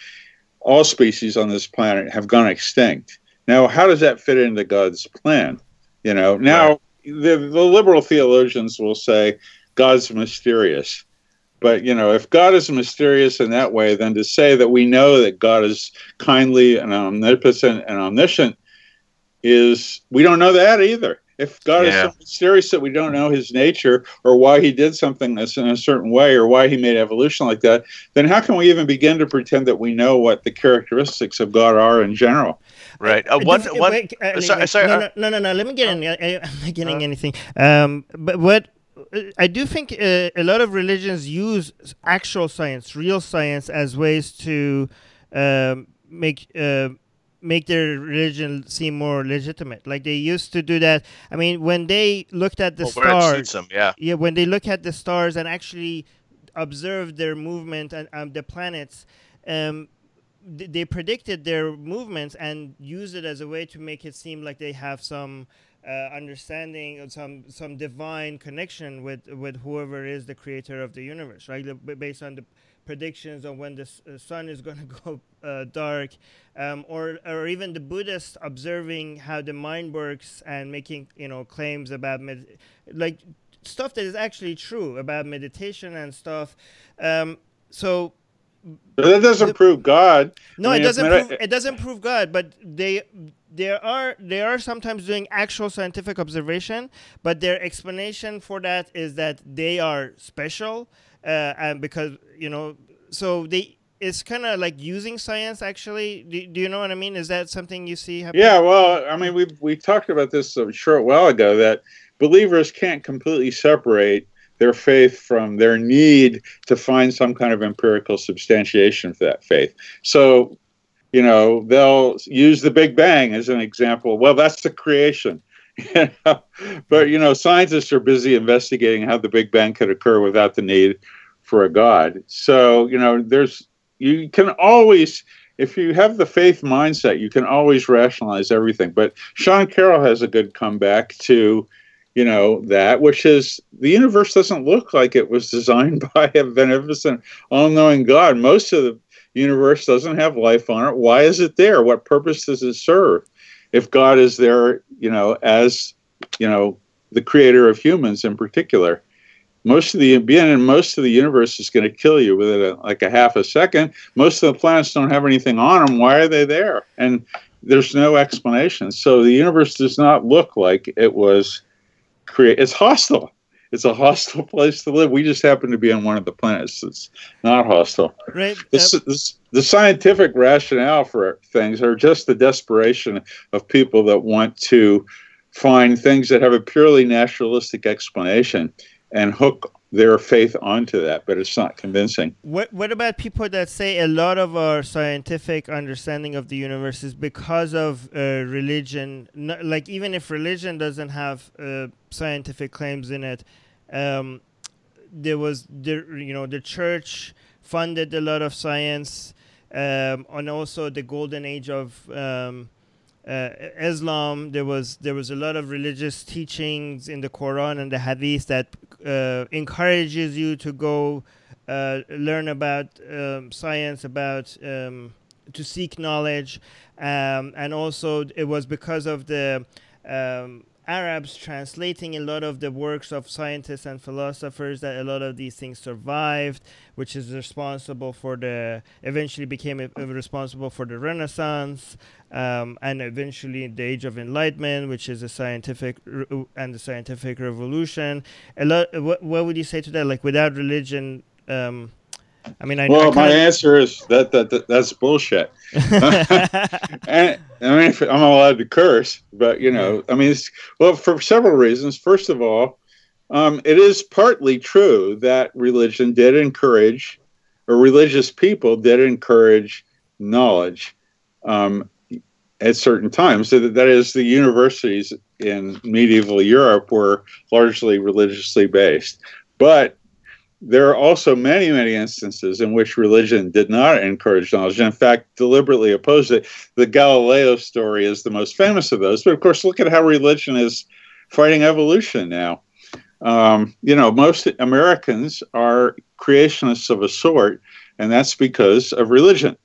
all species on this planet have gone extinct. Now, how does that fit into God's plan? You know, now the liberal theologians will say God's mysterious. But, you know, if God is mysterious in that way, then to say that we know that God is kindly and omnipotent and omniscient we don't know that either. If God is so mysterious that we don't know his nature, or why he did something that's in a certain way, or why he made evolution like that, then how can we even begin to pretend that we know what the characteristics of God are in general? Right. Sorry. No. Let me get in. I'm not getting anything. But what I do think a lot of religions use actual science, real science, as ways to make their religion seem more legitimate. Like they used to do that. I mean, when they looked at the stars, when they look at the stars and actually observed their movement and the planets, they predicted their movements and used it as a way to make it seem like they have some understanding of some divine connection with whoever is the creator of the universe, right? Based on predictions on when the sun is going to go dark, or even the Buddhists observing how the mind works and making claims about like stuff that is actually true about meditation and stuff. So But that doesn't prove God. No, I mean, it doesn't prove God, but they are sometimes doing actual scientific observation, but their explanation for that is that they are special, and because so it's kind of like using science. Actually, do you know what I mean? Is that something you see happening? Yeah, well, I mean, we talked about this a short while ago, that believers can't completely separate their faith from their need to find some kind of empirical substantiation for that faith. So, they'll use the Big Bang as an example. Well, that's the creation. But, scientists are busy investigating how the Big Bang could occur without the need for a God. So, you can always, if you have the faith mindset, you can always rationalize everything. But Sean Carroll has a good comeback to that, which is the universe doesn't look like it was designed by a beneficent, all-knowing God. Most of the universe doesn't have life on it. Why is it there? What purpose does it serve? If God is there, as, the creator of humans in particular, being in most of the universe is going to kill you within like a half a second. Most of the planets don't have anything on them. Why are they there? And there's no explanation. So the universe does not look like it was it's hostile. It's a hostile place to live. We just happen to be on one of the planets that's not hostile. Right. The scientific rationale for things are just the desperation of people that want to find things that have a purely naturalistic explanation and hook their faith onto that, but it's not convincing. What about people that say a lot of our scientific understanding of the universe is because of religion? Like, even if religion doesn't have scientific claims in it, the church funded a lot of science, and also the golden age of Islam. There was a lot of religious teachings in the Quran and the Hadith that encourages you to go learn about science, about to seek knowledge, and also it was because of the Arabs translating a lot of the works of scientists and philosophers that a lot of these things survived, which is responsible for eventually became responsible for the Renaissance, and eventually the Age of Enlightenment, which is the scientific revolution. What would you say to that? Like, without religion, my answer is that's bullshit. And I mean, if I'm allowed to curse, but for several reasons. First of all, it is partly true that religion did encourage, or religious people did encourage, knowledge at certain times. So that is, the universities in medieval Europe were largely religiously based, but there are also many, many instances in which religion did not encourage knowledge, and in fact, deliberately opposed it. The Galileo story is the most famous of those. But of course, look at how religion is fighting evolution now. Most Americans are creationists of a sort, and that's because of religion.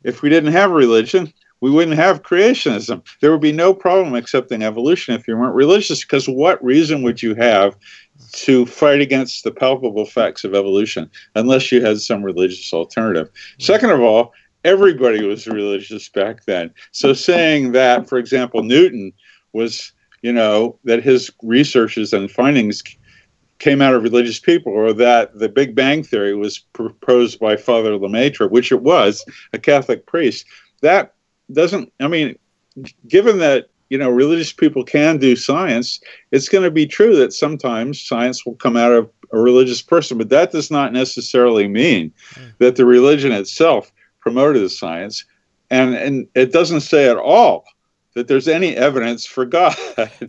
If we didn't have religion, we wouldn't have creationism. There would be no problem accepting evolution if you weren't religious, because what reason would you have to fight against the palpable facts of evolution unless you had some religious alternative? Second of all, everybody was religious back then. So saying that, for example, Newton was, that his researches and findings came out of religious people, or that the Big Bang Theory was proposed by Father Lemaitre, which it was, a Catholic priest, that doesn't, given that, religious people can do science, it's going to be true that sometimes science will come out of a religious person, but that does not necessarily mean that the religion itself promoted the science. And it doesn't say at all that there's any evidence for God.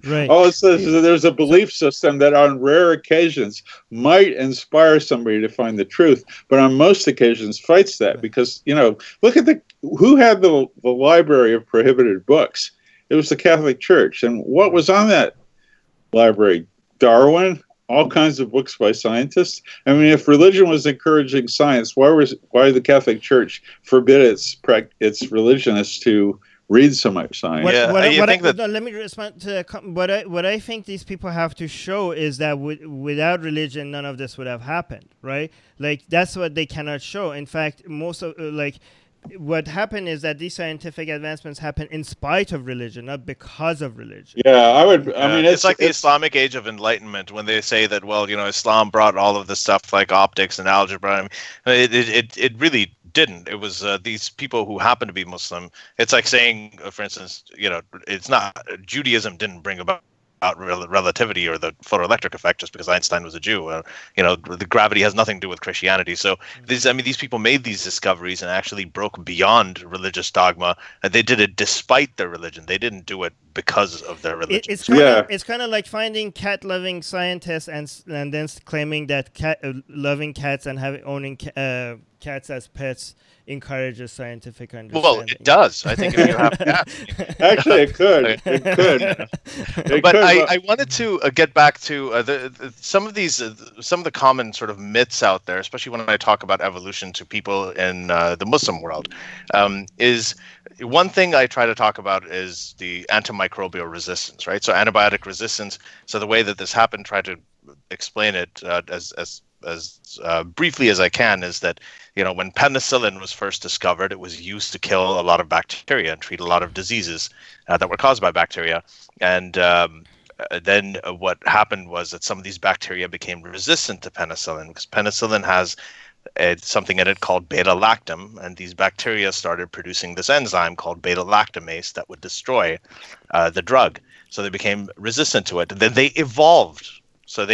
Right. All it says is that there's a belief system that on rare occasions might inspire somebody to find the truth, but on most occasions fights that, because, look at who had the library of prohibited books? It was the Catholic Church. And what was on that library? Darwin, all kinds of books by scientists. I mean, if religion was encouraging science, why did the Catholic Church forbid its religionists to read so much science? Let me respond to what I think these people have to show is that without religion, none of this would have happened, right? Like, that's what they cannot show. In fact, most of what happened is that these scientific advancements happen in spite of religion, not because of religion. Yeah, I mean, it's like the Islamic Age of Enlightenment when they say that, well, Islam brought all of this stuff like optics and algebra. I mean, it really didn't. It was these people who happen to be Muslim. It's like saying, for instance, it's not Judaism didn't bring about relativity or the photoelectric effect just because Einstein was a Jew. The gravity has nothing to do with Christianity. So these people made these discoveries and actually broke beyond religious dogma. And they did it despite their religion. They didn't do it because of their religion. It's kind of like finding cat-loving scientists and then claiming that loving cats and owning cats as pets encourages scientific understanding. Well, it does. I think if you have cats. Actually, it could. It could. But I wanted to get back to some of the common sort of myths out there, especially when I talk about evolution to people in the Muslim world. Is one thing I try to talk about is the antimicrobial resistance, right? So antibiotic resistance. So the way that this happened, try to explain it as briefly as I can, is that when penicillin was first discovered, it was used to kill a lot of bacteria and treat a lot of diseases that were caused by bacteria. And then what happened was that some of these bacteria became resistant to penicillin because penicillin has something in it called beta-lactam, and these bacteria started producing this enzyme called beta-lactamase that would destroy the drug. So they became resistant to it, and then they evolved. So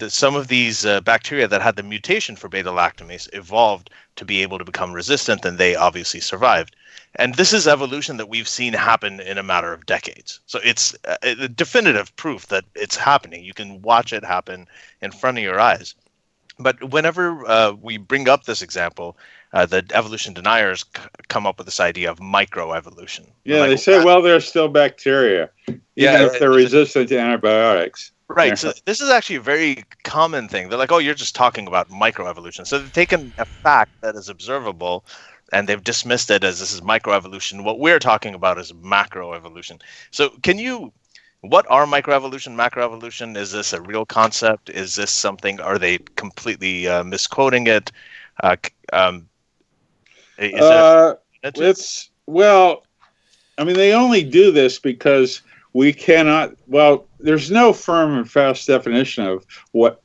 some of these bacteria that had the mutation for beta-lactamase evolved to be able to become resistant, and they obviously survived. And this is evolution that we've seen happen in a matter of decades. So it's a definitive proof that it's happening. You can watch it happen in front of your eyes. But whenever we bring up this example, the evolution deniers come up with this idea of microevolution. Yeah, they say, well, they're still bacteria, even if they're resistant to antibiotics. Right. Yeah. So this is actually a very common thing. They're like, oh, you're just talking about microevolution. So they've taken a fact that is observable and they've dismissed it as this is microevolution. What we're talking about is macroevolution. So what are microevolution, macroevolution? Is this a real concept? Is this something, are they completely misquoting it? They only do this because we cannot, there's no firm and fast definition of what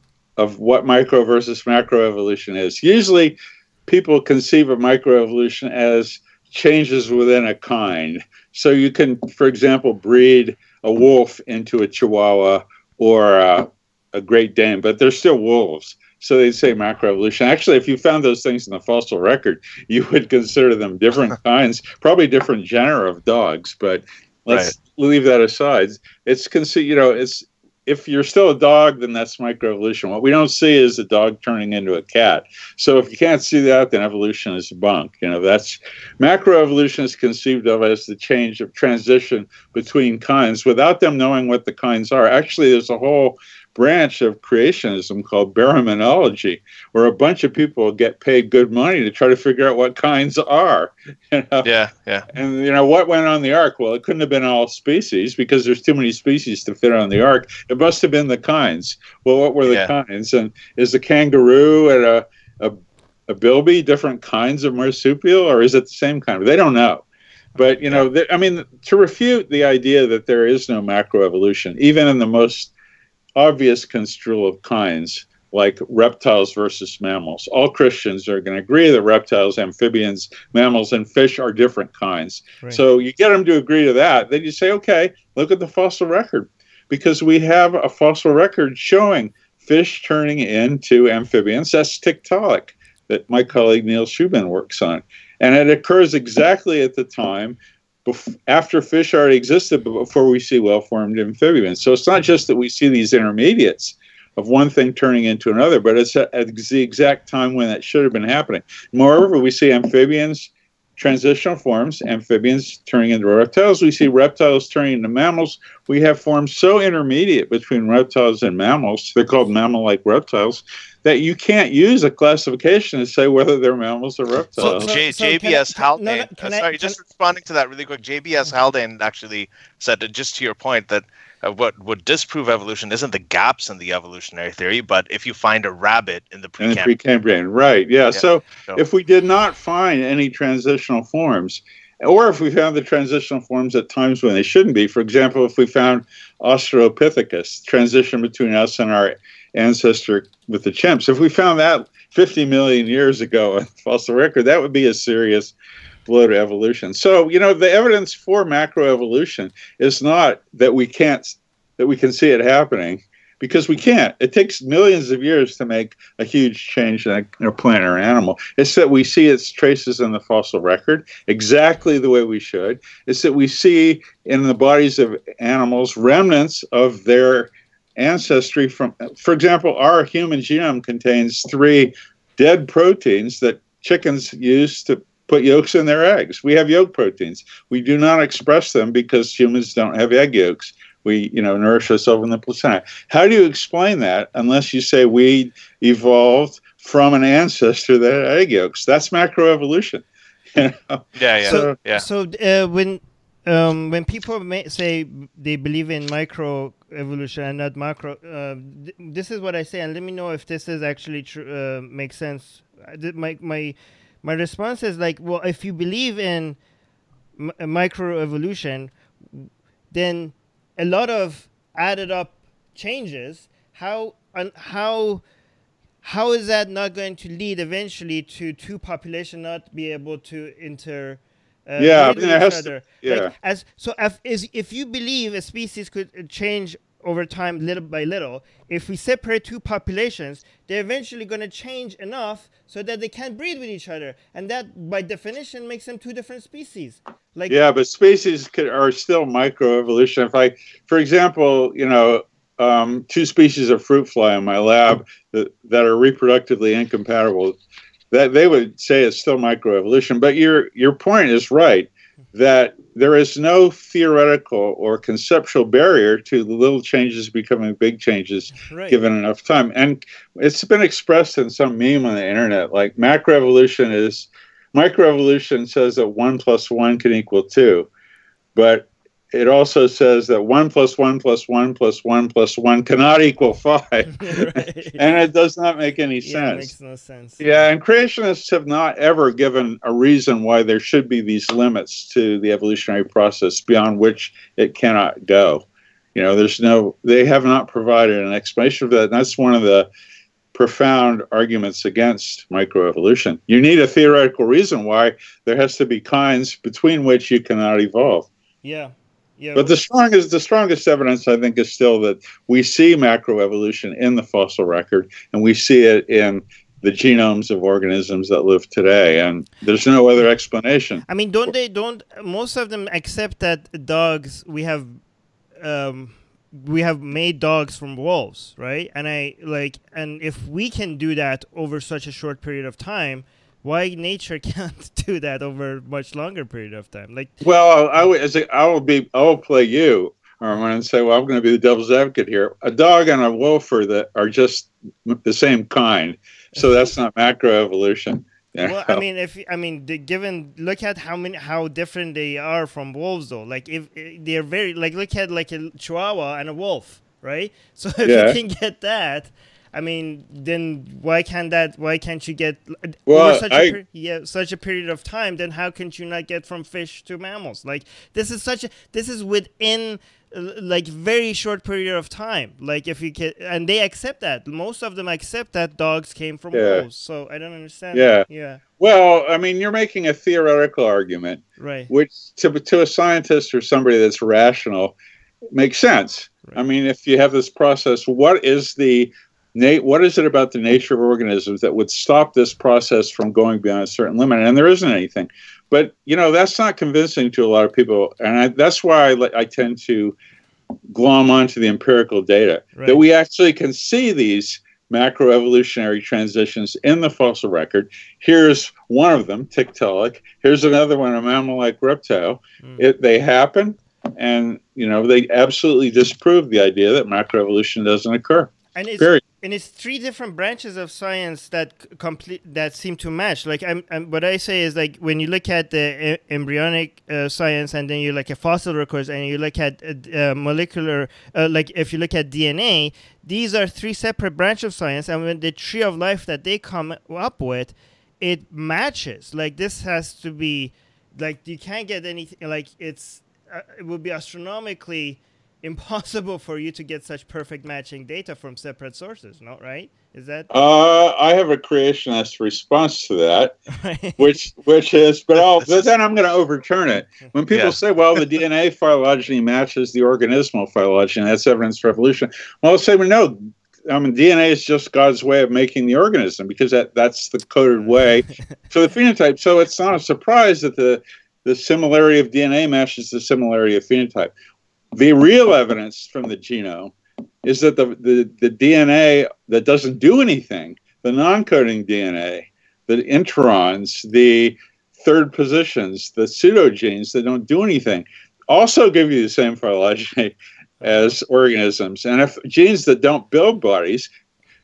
micro versus macroevolution is. Usually people conceive of microevolution as changes within a kind. So you can, for example, breed a wolf into a Chihuahua or a Great Dane, but they're still wolves. So they'd say macroevolution. Actually, if you found those things in the fossil record, you would consider them different kinds, probably different genera of dogs, but let's leave that aside. If you're still a dog, then that's microevolution. What we don't see is a dog turning into a cat. So if you can't see that, then evolution is bunk. That's macroevolution is conceived of as the change of transition between kinds without them knowing what the kinds are. Actually, there's a whole branch of creationism called baraminology, where a bunch of people get paid good money to try to figure out what kinds are. Yeah. And what went on the ark? Well, it couldn't have been all species because there's too many species to fit on the ark. It must have been the kinds. Well, what were the kinds? And is the kangaroo and a bilby different kinds of marsupial, or is it the same kind? They don't know. But to refute the idea that there is no macroevolution, even in the most obvious construal of kinds, like reptiles versus mammals. All Christians are going to agree that reptiles, amphibians, mammals, and fish are different kinds. Right. So you get them to agree to that. Then you say, okay, look at the fossil record. Because we have a fossil record showing fish turning into amphibians. That's Tiktaalik that my colleague Neil Shubin works on. And it occurs exactly at the time after fish already existed, but before we see well-formed amphibians. So it's not just that we see these intermediates of one thing turning into another, but it's at the exact time when that should have been happening. Moreover, we see amphibians transitional forms, amphibians turning into reptiles. We see reptiles turning into mammals. We have forms so intermediate between reptiles and mammals, they're called mammal-like reptiles, that you can't use a classification to say whether they're mammals or reptiles. JBS Haldane, just responding to that really quick, JBS Haldane actually said, that just to your point, that what would disprove evolution isn't the gaps in the evolutionary theory, but if you find a rabbit in the Precambrian. Right, yeah. So if we did not find any transitional forms, or if we found the transitional forms at times when they shouldn't be, for example, if we found Australopithecus, transition between us and our ancestor with the chimps, if we found that 50 million years ago in the fossil record, that would be a serious blow to evolution. So, the evidence for macroevolution is not that we can see it happening, because we can't. It takes millions of years to make a huge change in a plant or animal. It's that we see its traces in the fossil record exactly the way we should. It's that we see in the bodies of animals remnants of their ancestry from, for example, our human genome contains 3 dead proteins that chickens use to put yolks in their eggs. We have yolk proteins. We do not express them because humans don't have egg yolks. We, nourish ourselves in the placenta. How do you explain that unless you say we evolved from an ancestor that had egg yolks? That's macroevolution. So when people say they believe in microevolution and not macro, this is what I say, and let me know if this is actually true. Makes sense. My response is like, well, if you believe in microevolution, then a lot of added up changes. How is that not going to lead eventually to 2 populations not be able to with each other? If you believe a species could change over time, little by little, if we separate 2 populations, they're eventually going to change enough so that they can't breed with each other, and that, by definition, makes them 2 different species. But species are still microevolution. For example, 2 species of fruit fly in my lab that are reproductively incompatible, that they would say it's still microevolution. But your point is right, that there is no theoretical or conceptual barrier to the little changes becoming big changes given enough time. And it's been expressed in some meme on the internet, like microevolution says that 1 + 1 can equal 2. But it also says that 1 + 1 + 1 + 1 + 1 cannot equal 5. And it does not make any sense. Yeah, it makes no sense. Yeah, and creationists have not ever given a reason why there should be these limits to the evolutionary process beyond which it cannot go. They have not provided an explanation for that. And that's one of the profound arguments against microevolution. You need a theoretical reason why there has to be kinds between which you cannot evolve. Yeah. But the strongest evidence, I think, is still that we see macroevolution in the fossil record, and we see it in the genomes of organisms that live today, and there's no other explanation. I mean, don't most of them accept that dogs, we have made dogs from wolves, right? And and if we can do that over such a short period of time, why nature can't do that over a much longer period of time? Well, I will play you, Armand, and say, well, I'm going to be the devil's advocate here. A dog and a wolf are just the same kind, so that's not macroevolution. Well, look at how different they are from wolves, though. Like, if they're very look at a Chihuahua and a wolf, right? So if you can get that, then why can't you get such a period of time? Then how can you not get from fish to mammals? This is within very short period of time. If you can, and they accept that. Most of them accept that dogs came from wolves. So I don't understand. Yeah. Well, you're making a theoretical argument, right? Which to a scientist or somebody that's rational makes sense. Right. If you have this process, what is it about the nature of organisms that would stop this process from going beyond a certain limit? And there isn't anything. But, that's not convincing to a lot of people. And that's why I tend to glom onto the empirical data, that we actually can see these macroevolutionary transitions in the fossil record. Here's one of them, Tiktaalik. Here's another one, a mammal-like reptile. They happen, and they absolutely disprove the idea that macroevolution doesn't occur. And period. And it's three different branches of science that seem to match. Like what I say is, like, when you look at the embryonic science, and then you look at fossil records, and you look at molecular, like if you look at DNA, these are three separate branches of science, and when the tree of life that they come up with, it matches. Like, this has to be, like, you can't get anything, like, it would be astronomically impossible for you to get such perfect matching data from separate sources, not right? Is that? I have a creationist response to that, which is, but then I'm going to overturn it. When people say, well, the DNA phylogeny matches the organismal phylogeny, that's evidence for evolution. Well, I'll say, well, no. DNA is just God's way of making the organism, because that's the coded way for the phenotype. So it's not a surprise that the similarity of DNA matches the similarity of phenotype. The real evidence from the genome is that the DNA that doesn't do anything, the non-coding DNA, the interons, the third positions, the pseudogenes that don't do anything, also give you the same phylogeny as organisms. And if genes that don't build bodies,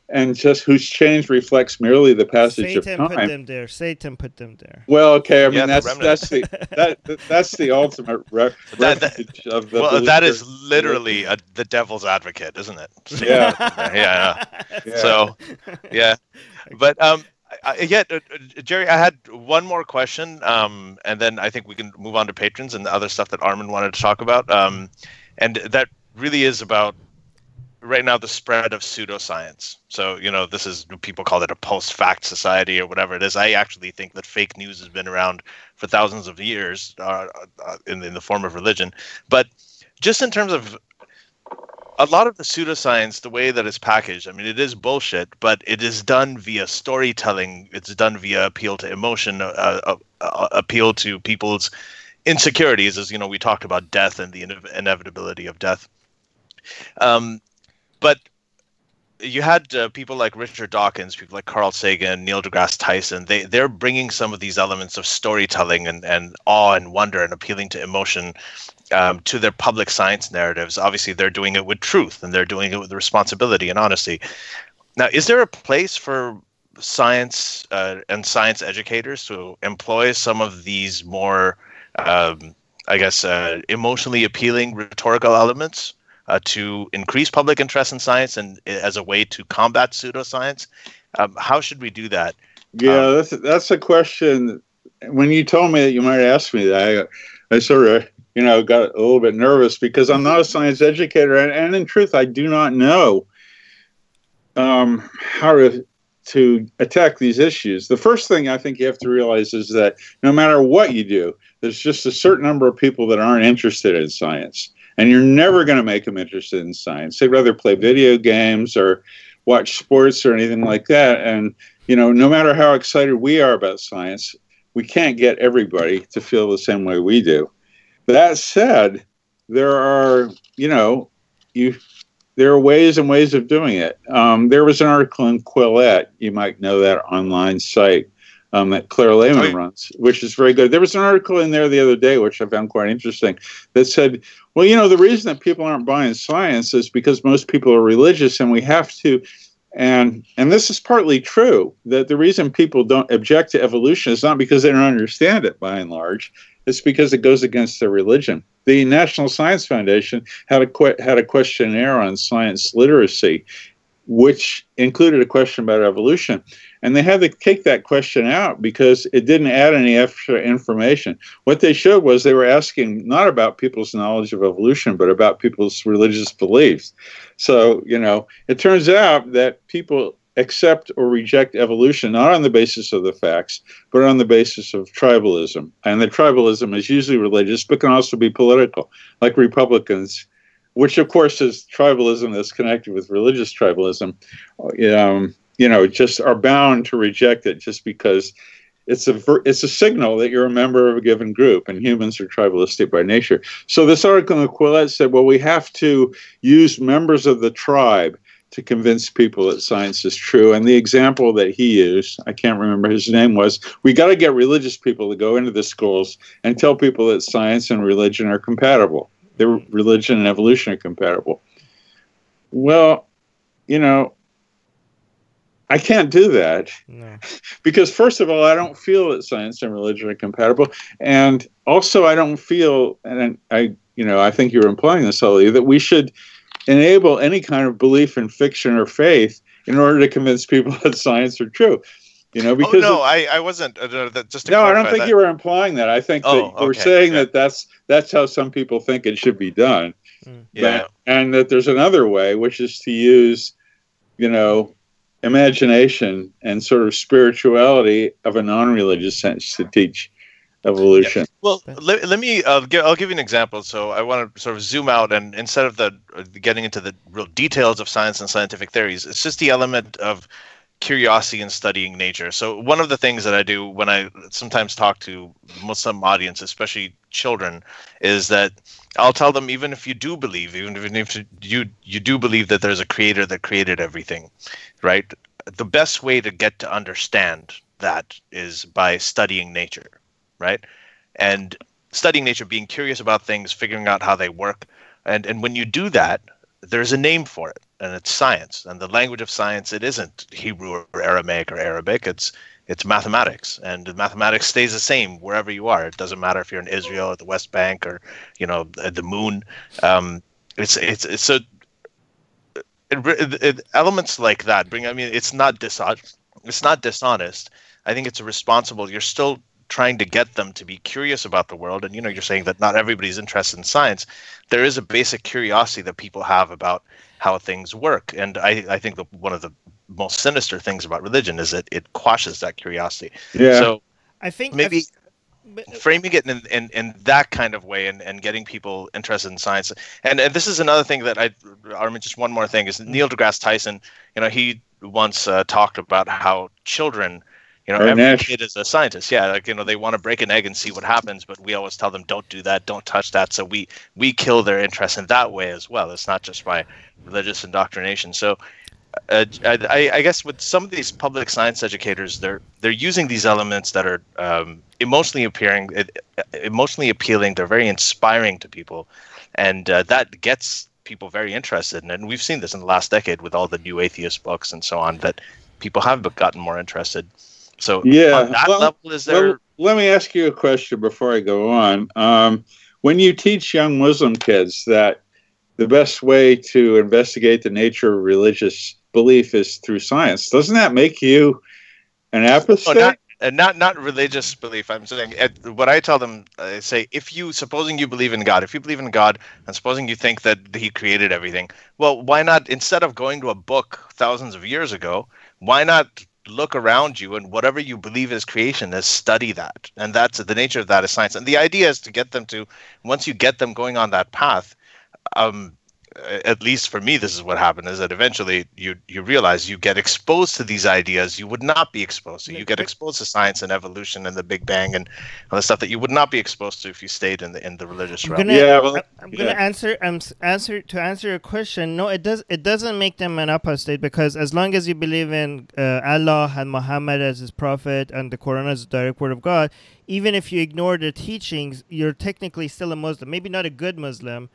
and just whose change reflects merely the passage of time. Satan put them there. Well, okay. I mean, that's the ultimate refuge of the. Well, that is literally the devil's advocate, isn't it? Yeah. So, yeah, but Jerry, I had one more question, and then I think we can move on to patrons and the other stuff that Armin wanted to talk about, and that really is about, right now, the spread of pseudoscience. So, this is, people call it a post-fact society or whatever it is. I actually think that fake news has been around for thousands of years in the form of religion. But just in terms of a lot of the pseudoscience, the way that it's packaged, I mean, it is bullshit, but it is done via storytelling. It's done via appeal to emotion, appeal to people's insecurities, as, we talked about death and the inevitability of death. But you had people like Richard Dawkins, people like Carl Sagan, Neil deGrasse Tyson. They're bringing some of these elements of storytelling and awe and wonder and appealing to emotion to their public science narratives. Obviously, they're doing it with truth, and they're doing it with responsibility and honesty. Now, is there a place for science and science educators to employ some of these more, emotionally appealing rhetorical elements to increase public interest in science and as a way to combat pseudoscience? How should we do that? Yeah, that's a question. When you told me that you might ask me that, I sort of, got a little bit nervous, because I'm not a science educator, and in truth, I do not know how to attack these issues. The first thing I think you have to realize is that no matter what you do, there's just a certain number of people that aren't interested in science. And you're never going to make them interested in science. They'd rather play video games or watch sports or anything like that. And, no matter how excited we are about science, we can't get everybody to feel the same way we do. That said, there are ways and ways of doing it. There was an article in Quillette, you might know that online site, that Claire Lehman runs, which is very good. There was an article in there the other day, which I found quite interesting, that said, well, the reason that people aren't buying science is because most people are religious, and we have to, and this is partly true, that the reason people don't object to evolution is not because they don't understand it, by and large. It's because it goes against their religion. The National Science Foundation had a questionnaire on science literacy, which included a question about evolution. And they had to take that question out because it didn't add any extra information. What they showed was they were asking not about people's knowledge of evolution, but about people's religious beliefs. So, it turns out that people accept or reject evolution not on the basis of the facts, but on the basis of tribalism. And the tribalism is usually religious, but can also be political, like Republicans, which, of course, is tribalism that's connected with religious tribalism. Just are bound to reject it just because it's a signal that you're a member of a given group, and humans are tribalistic by nature. So this article in Quillette said, well, we have to use members of the tribe to convince people that science is true. And the example that he used, I can't remember his name, was we got to get religious people to go into the schools and tell people that science and religion are compatible. They're religion and evolution are compatible. Well, you know, I can't do that. No. Because first of all, I don't feel that science and religion are compatible. And also I don't feel, and I think you're implying this, Ali, that we should enable any kind of belief in fiction or faith in order to convince people that science are true. You know, because I wasn't. Just to no, I don't think that. you were implying that. I think that you were saying that that's how some people think it should be done. Yeah, and that there's another way, which is to use, you know, imagination and sort of spirituality of a non-religious sense to teach evolution. Yeah. Well, let me. I'll give you an example. So I want to sort of zoom out, and instead of getting into the real details of science and scientific theories, it's just the element of curiosity in studying nature. So one of the things that I do when I sometimes talk to Muslim audience, especially children, is that I'll tell them, even if you do believe you do believe that there's a creator that created everything, right? The best way to get to understand that is by studying nature, right? And studying nature, being curious about things, figuring out how they work. And when you do that, there's a name for it, and it's science. And the language of science, it isn't Hebrew or Aramaic or Arabic. It's mathematics, and mathematics stays the same wherever you are. It doesn't matter if you're in Israel or the West Bank or, you know, at the moon. Elements like that bring. I mean, it's not dishonest. It's not dishonest. I think it's responsible. You're still trying to get them to be curious about the world. And, you know, you're saying that not everybody's interested in science. There is a basic curiosity that people have about how things work. And I think that one of the most sinister things about religion is that it quashes that curiosity. Yeah. So I think maybe framing it in that kind of way and getting people interested in science. And this is another thing that Armin, just one more thing, is Neil deGrasse Tyson, you know, he once talked about how children, you know, every kid is a scientist. Yeah, like, you know, they want to break an egg and see what happens, but we always tell them, don't do that, don't touch that. So we kill their interest in that way as well. It's not just by religious indoctrination. So I guess with some of these public science educators, they're using these elements that are emotionally appealing. They're very inspiring to people, and that gets people very interested. And we've seen this in the last decade with all the new atheist books and so on, that people have gotten more interested. So yeah, on that level, is there? Well, let me ask you a question before I go on. When you teach young Muslim kids that the best way to investigate the nature of religious belief is through science, doesn't that make you an apostate? Not religious belief. I'm saying what I tell them. I say, supposing you believe in God, if you believe in God, and supposing you think that He created everything, well, why not, instead of going to a book thousands of years ago, why not look around you, and whatever you believe is creation, is study that. And that's the nature of that is science. And the idea is to get them to, once you get them going on that path, at least for me, this is what happened, is that eventually you realize you get exposed to these ideas you would not be exposed to. You get exposed to science and evolution and the Big Bang and all the stuff that you would not be exposed to if you stayed in the religious realm. I'm gonna answer your question. No, it doesn't make them an apostate, because as long as you believe in Allah and Muhammad as his prophet and the Quran as the direct word of God, even if you ignore the teachings, you're technically still a Muslim. Maybe not a good Muslim,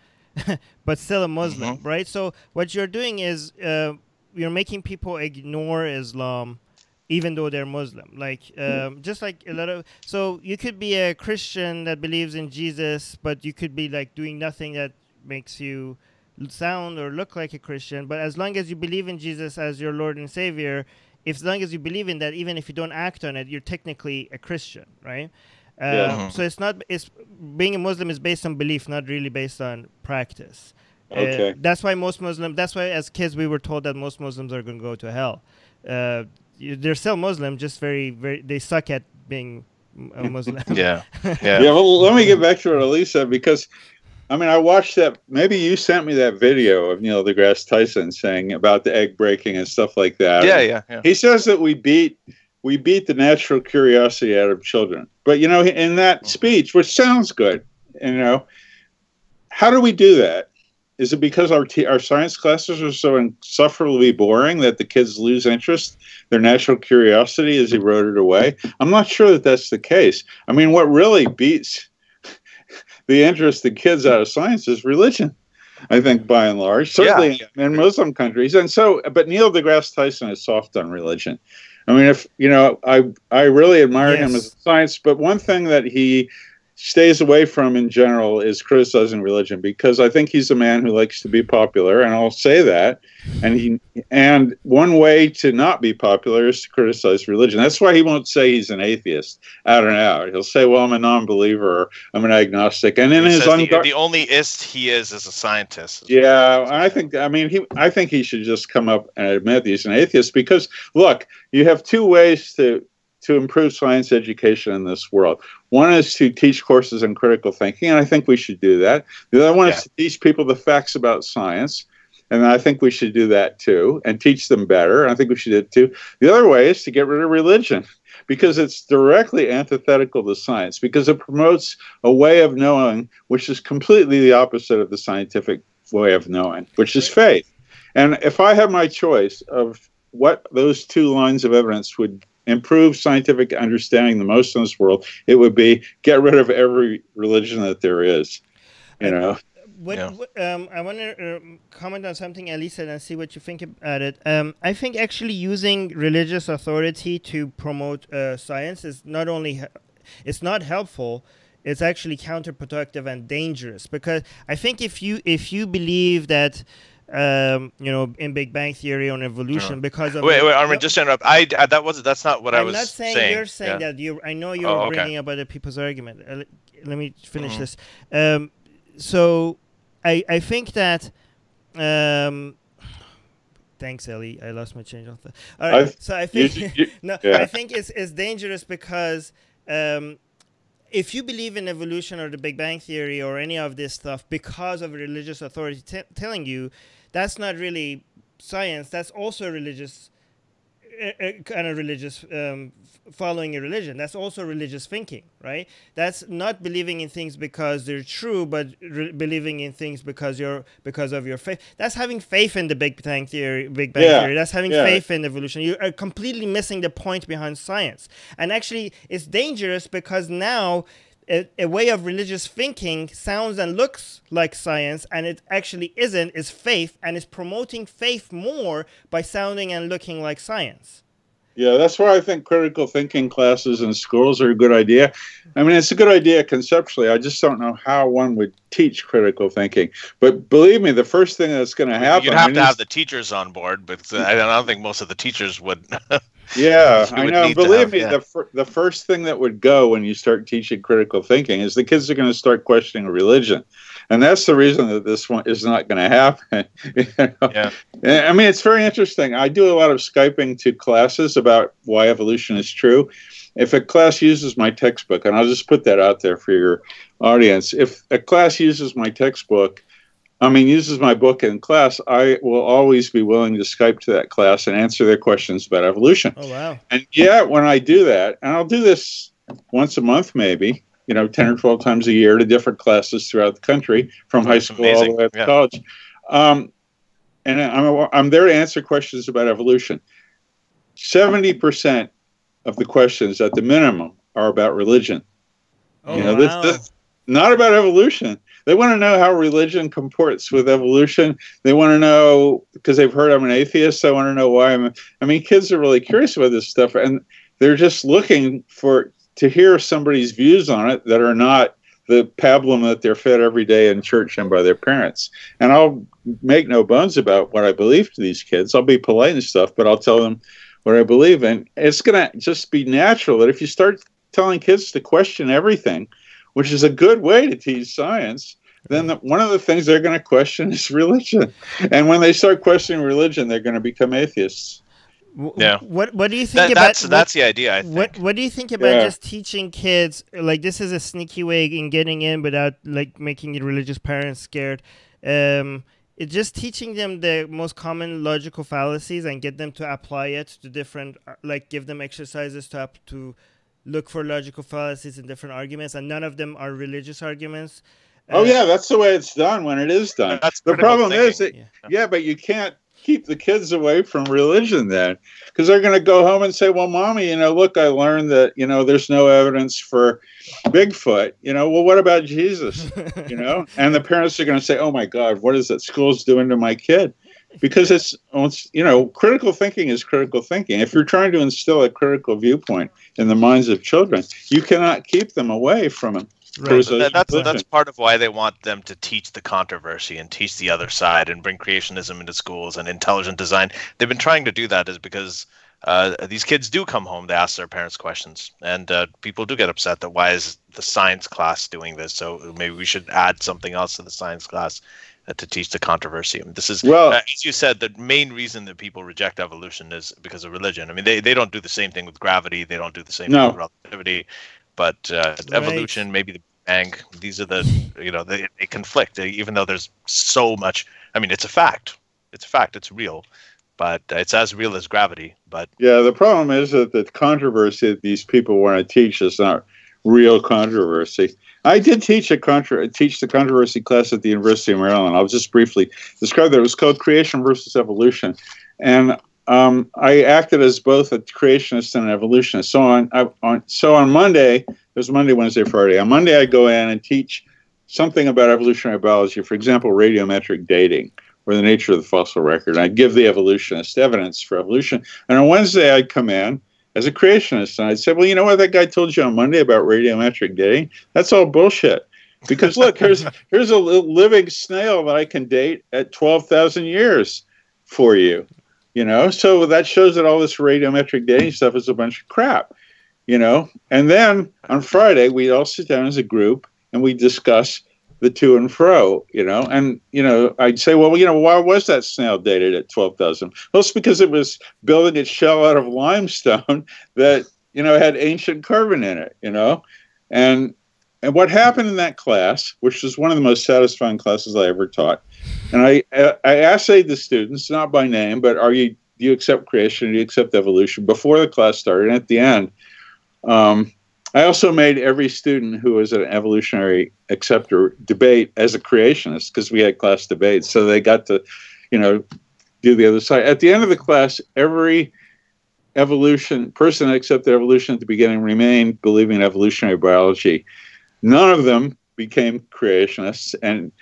but still a Muslim, right? So what you're doing is you're making people ignore Islam, even though they're Muslim. Like just like a lot of, so you could be a Christian that believes in Jesus, but you could be like doing nothing that makes you sound or look like a Christian. But as long as you believe in Jesus as your Lord and Savior, as long as you believe in that, even if you don't act on it, you're technically a Christian, right? So it's being a Muslim is based on belief, not really based on practice. Okay. That's why as kids we were told that most Muslims are going to go to hell. They're still Muslim, just very they suck at being a Muslim. Yeah. Well, let me get back to what Elisa, because I mean, I watched that. Maybe you sent me that video of Neil deGrasse Tyson saying about the egg breaking and stuff like that. Yeah. He says that we beat the natural curiosity out of children. But, you know, in that speech, which sounds good, you know, how do we do that? is it because our science classes are so insufferably boring that the kids lose interest? Their natural curiosity is eroded away? I'm not sure that that's the case. I mean, what really beats the interest of kids out of science is religion, I think, by and large, certainly in Muslim countries. And so, but Neil deGrasse Tyson is soft on religion. I mean, if you know, I really admire him as a science, but one thing that he stays away from in general is criticizing religion, because I think he's a man who likes to be popular, and I'll say that. And one way to not be popular is to criticize religion. That's why he won't say he's an atheist out and out. He'll say, "Well, I'm a non-believer, or I'm an agnostic." And in his the only ist he is a scientist. Yeah, I think he should just come up and admit he's an atheist, because look, you have two ways to improve science education in this world. One is to teach courses in critical thinking, and I think we should do that. The other one is to teach people the facts about science, and I think we should do that too, and teach them better. I think we should do it too. The other way is to get rid of religion, because it's directly antithetical to science, because it promotes a way of knowing which is completely the opposite of the scientific way of knowing, which is faith. And if I had my choice of what those two lines of evidence would improve scientific understanding the most in this world, it would be get rid of every religion that there is. You know. I want to comment on something Ali said and see what you think about it. I think actually using religious authority to promote science is not only it's not helpful, it's actually counterproductive and dangerous, because I think if you believe that in Big Bang Theory on evolution, because of Armin, just to interrupt. That's not what I was saying. I'm not saying you're saying that. I know you're bringing up other people's argument. Let me finish this. So I think that. Thanks, Ellie. I lost my train of thought. All right. So I think I think it's dangerous because. If you believe in evolution or the Big Bang Theory or any of this stuff because of a religious authority telling you, that's not really science. That's also religious, kind of religious, following a religion. That's also religious thinking, right? That's not believing in things because they're true, but believing in things because of your faith. That's having faith in the Big Bang Theory. That's having faith in evolution. You are completely missing the point behind science. And actually, it's dangerous because now a way of religious thinking sounds and looks like science, and it actually isn't. Is faith, and is promoting faith more by sounding and looking like science. Yeah, that's why I think critical thinking classes in schools are a good idea. I mean, it's a good idea conceptually. I just don't know how one would teach critical thinking. But believe me, the first thing that's going to happen... You'd have to have the teachers on board, but I don't think most of the teachers would... Yeah, I know. Believe me, the first thing that would go when you start teaching critical thinking is the kids are going to start questioning religion. And that's the reason that this one is not going to happen. Yeah. I mean, it's very interesting. I do a lot of Skyping to classes about why evolution is true. If a class uses my textbook, and I'll just put that out there for your audience, if a class uses my textbook, uses my book in class, I will always be willing to Skype to that class and answer their questions about evolution. Oh, wow. And when I do that, and I'll do this once a month maybe, 10 or 12 times a year to different classes throughout the country, from high school all the way up to college. And I'm there to answer questions about evolution. 70% of the questions, at the minimum, are about religion. Oh, wow. This not about evolution. They want to know how religion comports with evolution. They want to know, because they've heard I'm an atheist, they want to know why kids are really curious about this stuff, and they're just looking to hear somebody's views on it that are not the pablum that they're fed every day in church and by their parents. And I'll make no bones about what I believe to these kids. I'll be polite and stuff, but I'll tell them what I believe in. It's going to just be natural that if you start telling kids to question everything, which is a good way to teach science, then one of the things they're going to question is religion. And when they start questioning religion, they're going to become atheists. Yeah. What do you think about that's the idea, I think. What do you think about just teaching kids, like, this is a sneaky way in getting in without making your religious parents scared? It's just teaching them the most common logical fallacies and get them to apply it to different, give them exercises to look for logical fallacies in different arguments, and none of them are religious arguments. Oh yeah, that's the way it's done when it is done. That's the problem thinking. is that but you can't keep the kids away from religion then, because they're going to go home and say, "Well, mommy, look, I learned that there's no evidence for Bigfoot. Well, what about Jesus? And the parents are going to say, "Oh my God, what is that school's doing to my kid?" Because it's critical thinking is critical thinking. If you're trying to instill a critical viewpoint in the minds of children, you cannot keep them away from it. Right. So that's part of why they want them to teach the controversy and teach the other side and bring creationism into schools and intelligent design. They've been trying to do that is because these kids do come home, they ask their parents questions, and people do get upset that why is the science class doing this? So maybe we should add something else to the science class to teach the controversy. I mean, this is, as you said, the main reason that people reject evolution is because of religion. I mean, they don't do the same thing with gravity. They don't do the same thing with relativity. But evolution, maybe the Bang, these are the, they conflict, even though there's so much. I mean, it's a fact. It's a fact. It's real. But it's as real as gravity. But yeah, the problem is that the controversy that these people want to teach is not real controversy. I did teach the controversy class at the University of Maryland. I'll just briefly describe that. It was called Creation versus Evolution. And I acted as both a creationist and an evolutionist. So on Monday, it was Monday, Wednesday, Friday. On Monday, I go in and teach something about evolutionary biology, for example, radiometric dating, or the nature of the fossil record. I'd give the evolutionist evidence for evolution. And on Wednesday, I'd come in as a creationist, and I'd say, well, you know what that guy told you on Monday about radiometric dating? That's all bullshit. Because look, here's a living snail that I can date at 12,000 years for you. So that shows that all this radiometric dating stuff is a bunch of crap, And then on Friday, we'd all sit down as a group and we discuss the to and fro, And, I'd say, well, why was that snail dated at 12,000? Well, it's because it was building its shell out of limestone that, had ancient carbon in it, And what happened in that class, which was one of the most satisfying classes I ever taught, and I assayed the students, not by name, but do you accept creation, do you accept evolution, before the class started. And at the end, I also made every student who was an evolutionary acceptor debate as a creationist, because we had class debates, so they got to, do the other side. At the end of the class, every person that accepted evolution at the beginning remained believing in evolutionary biology. None of them became creationists, and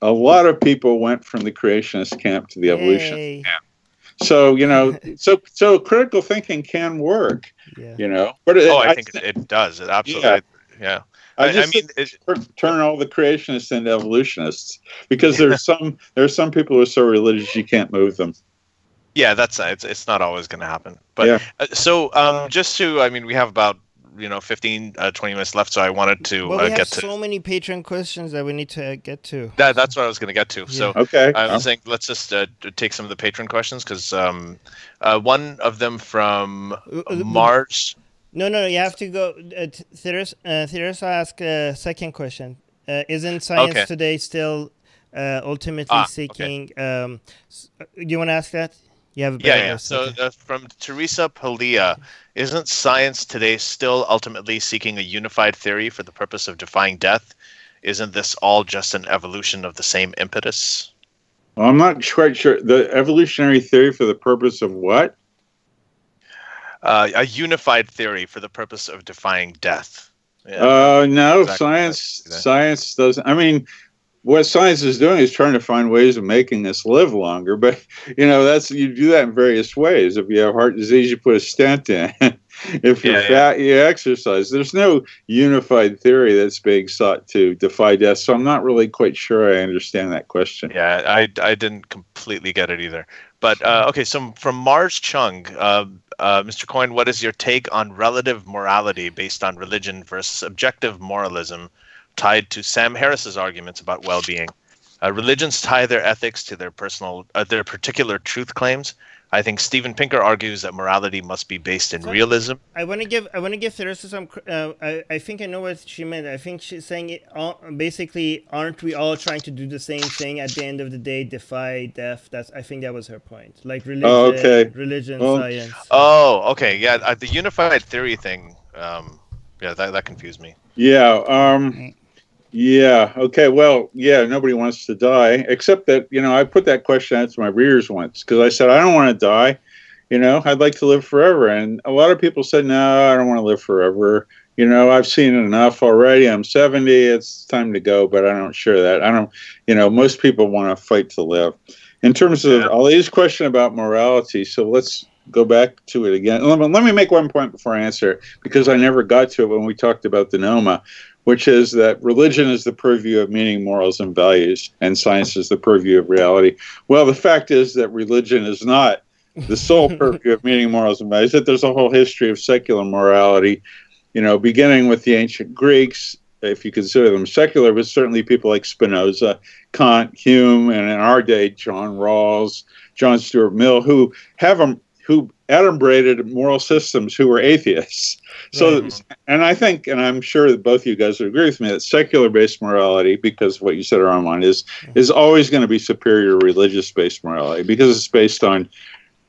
a lot of people went from the creationist camp to the evolutionist camp. So, so critical thinking can work, But I think it does. It absolutely, yeah. I mean, turn all the creationists into evolutionists, because there are some people who are so religious you can't move them. Yeah, it's not always going to happen. But we have about 15, 20 minutes left, so I wanted to we get have to so many patron questions that we need to get to. That's what I was going to get to. Yeah. So okay, I was saying let's just take some of the patron questions, because one of them from Mars. No, you have to go. Theresa asked a second question. Isn't science today still ultimately seeking? Do you want to ask that? You have a better So from Teresa Palia, isn't science today still ultimately seeking a unified theory for the purpose of defying death? Isn't this all just an evolution of the same impetus? Well, I'm not quite sure. The evolutionary theory for the purpose of what? A unified theory for the purpose of defying death. No, exactly. Science doesn't. I mean, what science is doing is trying to find ways of making us live longer. But, you do that in various ways. If you have heart disease, you put a stent in. If you're fat, you exercise. There's no unified theory that's being sought to defy death. So I'm not really quite sure I understand that question. Yeah, I didn't completely get it either. But, so from Mars Chung, Mr. Coyne, what is your take on relative morality based on religion versus objective moralism, tied to Sam Harris's arguments about well-being? Religions tie their ethics to their particular truth claims. I think Steven Pinker argues that morality must be based in realism. I want to give Theresa some. I think I know what she meant. I think she's saying basically, aren't we all trying to do the same thing at the end of the day, defy death? I think that was her point. Like religion, religion, science. Oh, okay, yeah. The unified theory thing. That confused me. Yeah. Yeah. Okay. Well, yeah, nobody wants to die, except that, I put that question out to my readers once because I said, I don't want to die. I'd like to live forever. And a lot of people said, no, I don't want to live forever. I've seen enough already. I'm 70. It's time to go. But I don't share that. I don't, most people want to fight to live. In terms of Ali's question about morality, so let's go back to it again. Let me make one point before I answer, because I never got to it when we talked about the Noma, which is that religion is the purview of meaning, morals, and values, and science is the purview of reality. Well, the fact is that religion is not the sole purview of meaning, morals, and values, that there's a whole history of secular morality, beginning with the ancient Greeks, if you consider them secular, but certainly people like Spinoza, Kant, Hume, and in our day, John Rawls, John Stuart Mill, who adumbrated moral systems who were atheists. So, and I think, and I'm sure that both of you guys would agree with me, that secular-based morality, because of what you said, Armand, is always going to be superior to religious-based morality, because it's based on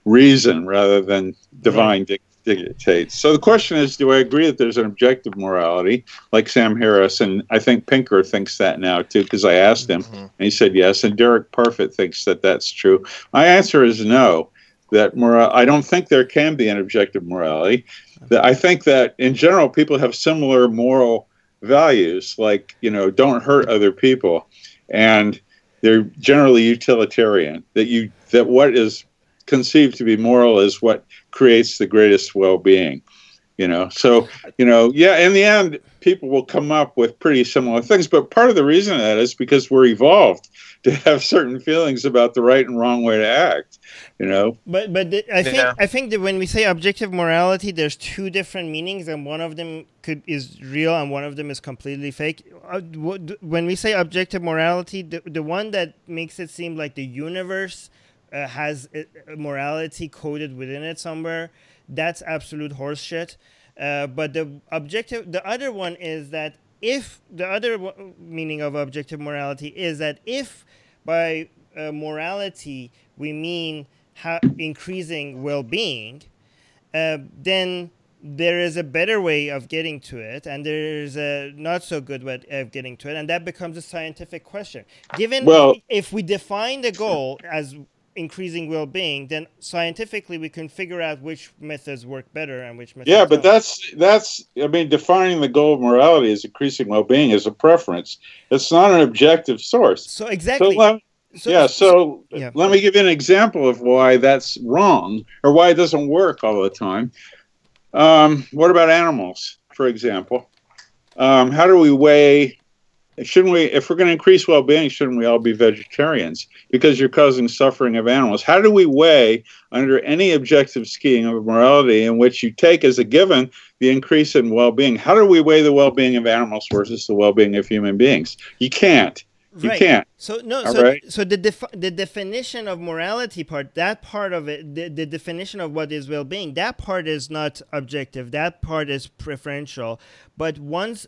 reason rather than divine dictates. So the question is, do I agree that there's an objective morality, like Sam Harris, and I think Pinker thinks that now too, because I asked him, and he said yes, and Derek Parfit thinks that that's true. My answer is no. I don't think there can be an objective morality. I think that in general people have similar moral values, like don't hurt other people, and they're generally utilitarian. That what is conceived to be moral is what creates the greatest well-being. So in the end, people will come up with pretty similar things. But part of the reason that is because we're evolved to have certain feelings about the right and wrong way to act. I think that when we say objective morality, there's two different meanings, and one of them is real and one of them is completely fake. When we say objective morality, the one that makes it seem like the universe has a morality coded within it somewhere, that's absolute horseshit. But the other one is that meaning of objective morality is that if by morality we mean increasing well-being, then there is a better way of getting to it, and there is a not so good way of getting to it, and that becomes a scientific question. If we define the goal as increasing well-being, then scientifically we can figure out which methods work better and which methods but don't. Defining the goal of morality as increasing well-being is a preference. It's not an objective source. So exactly. So let me give you an example of why that's wrong, or why it doesn't work all the time. What about animals, for example? How do we weigh? If we're going to increase well-being, shouldn't we all be vegetarians? Because you're causing suffering of animals. How do we weigh, under any objective scheme of morality in which you take as a given the increase in well-being, how do we weigh the well-being of animals versus the well-being of human beings? You can't. You can't. So the definition of morality part, that part of it, the definition of what is well-being, that part is not objective. That part is preferential. But once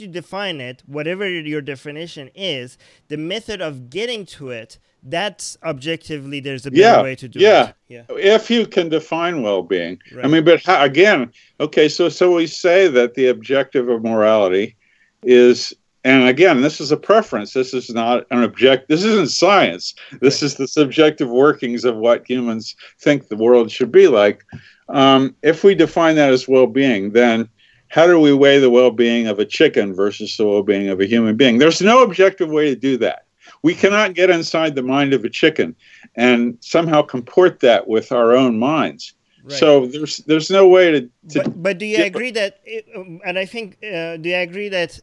you define it, whatever your definition is, the method of getting to it, that's objectively there's a better way to do it. Yeah. If you can define well-being. Right. But how, again, okay, so we say that the objective of morality is, and again, this is a preference. This is not an this isn't science. This is the subjective workings of what humans think the world should be like. If we define that as well-being, then how do we weigh the well-being of a chicken versus the well-being of a human being? There's no objective way to do that. We cannot get inside the mind of a chicken and somehow comport that with our own minds. Right. So there's no way to But do you agree that? And I think do you agree that?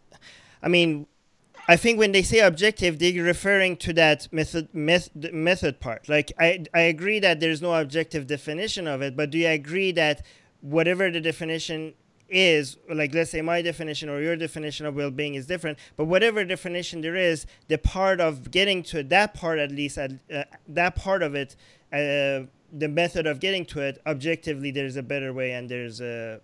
I think when they say objective, they're referring to that method part. Like I agree that there's no objective definition of it, but do you agree that whatever the definition is, like let's say my definition or your definition of well-being is different, but whatever definition there is, the part of getting to that part, at least that part of it, the method of getting to it, objectively there's a better way, and there's a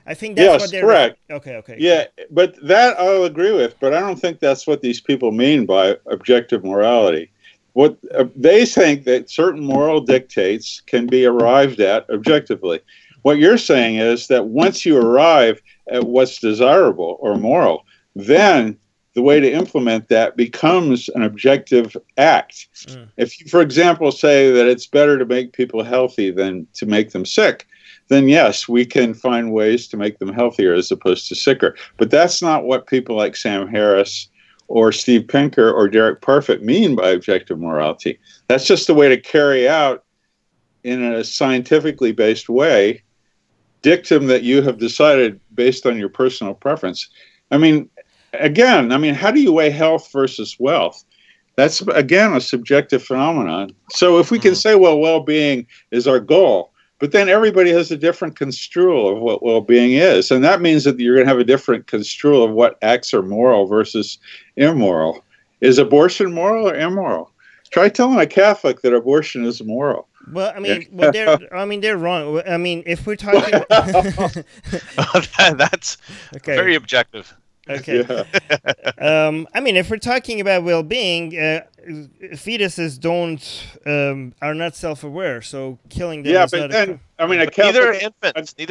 I think that's what they're correct. Okay. Yeah, but that I'll agree with, but I don't think that's what these people mean by objective morality. What they think that certain moral dictates can be arrived at objectively. What you're saying is that once you arrive at what's desirable or moral, then the way to implement that becomes an objective act. If you, for example, say that it's better to make people healthy than to make them sick, then yes, we can find ways to make them healthier as opposed to sicker. But that's not what people like Sam Harris or Steve Pinker or Derek Parfit mean by objective morality. That's just a way to carry out, in a scientifically based way, dictum that you have decided based on your personal preference. I mean, again, how do you weigh health versus wealth? That's, again, a subjective phenomenon. So if we can say, well, well-being is our goal, but then everybody has a different construal of what well-being is. And that means that you're going to have a different construal of what acts are moral versus immoral. Is abortion moral or immoral? Try telling a Catholic that abortion is moral. Well, they're wrong. If we're talking, that's very objective. Okay. Yeah. If we're talking about well-being, fetuses are not self-aware, so killing them is not neither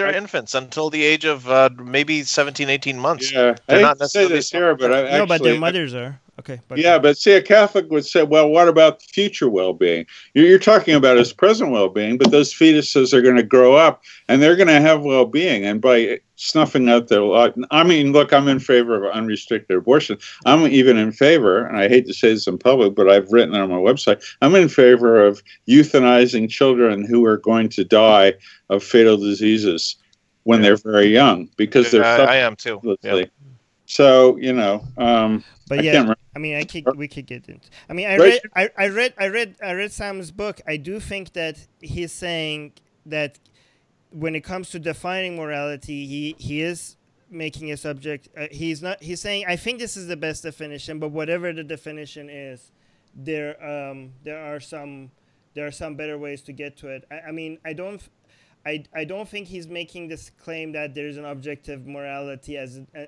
are infants until the age of maybe 17, 18 months. Yeah, I hate to say this here, but but their mothers are. Okay. But see, a Catholic would say, well, what about future well-being? You're talking about his present well-being, but those fetuses are going to grow up, and they're going to have well-being. And by snuffing out their life, look, I'm in favor of unrestricted abortion. I'm even in favor, and I hate to say this in public, but I've written it on my website, I'm in favor of euthanizing children who are going to die of fatal diseases when they're very young, because they're I am too. Yeah. So, but we could get into. I read Sam's book. I do think that he's saying that when it comes to defining morality, he is making a subject. He's saying, I think this is the best definition, but whatever the definition is, there are some better ways to get to it. I don't think he's making this claim that there's an objective morality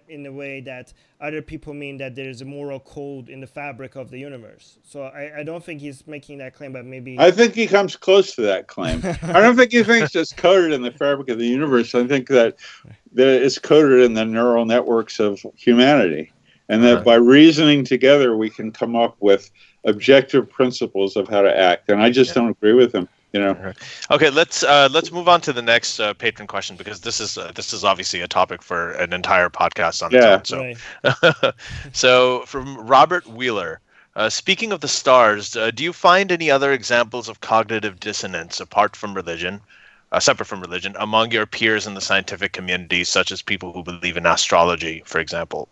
in a way that other people mean that there's a moral code in the fabric of the universe. So I don't think he's making that claim, but maybe... I think he comes close to that claim. I don't think he thinks it's coded in the fabric of the universe. I think that it's coded in the neural networks of humanity, and that by reasoning together we can come up with objective principles of how to act. And I just don't agree with him. Okay, let's move on to the next patron question, because this is obviously a topic for an entire podcast on its own. So, right. So from Robert Wheeler, speaking of the stars, do you find any other examples of cognitive dissonance apart from religion, separate from religion, among your peers in the scientific community, such as people who believe in astrology, for example?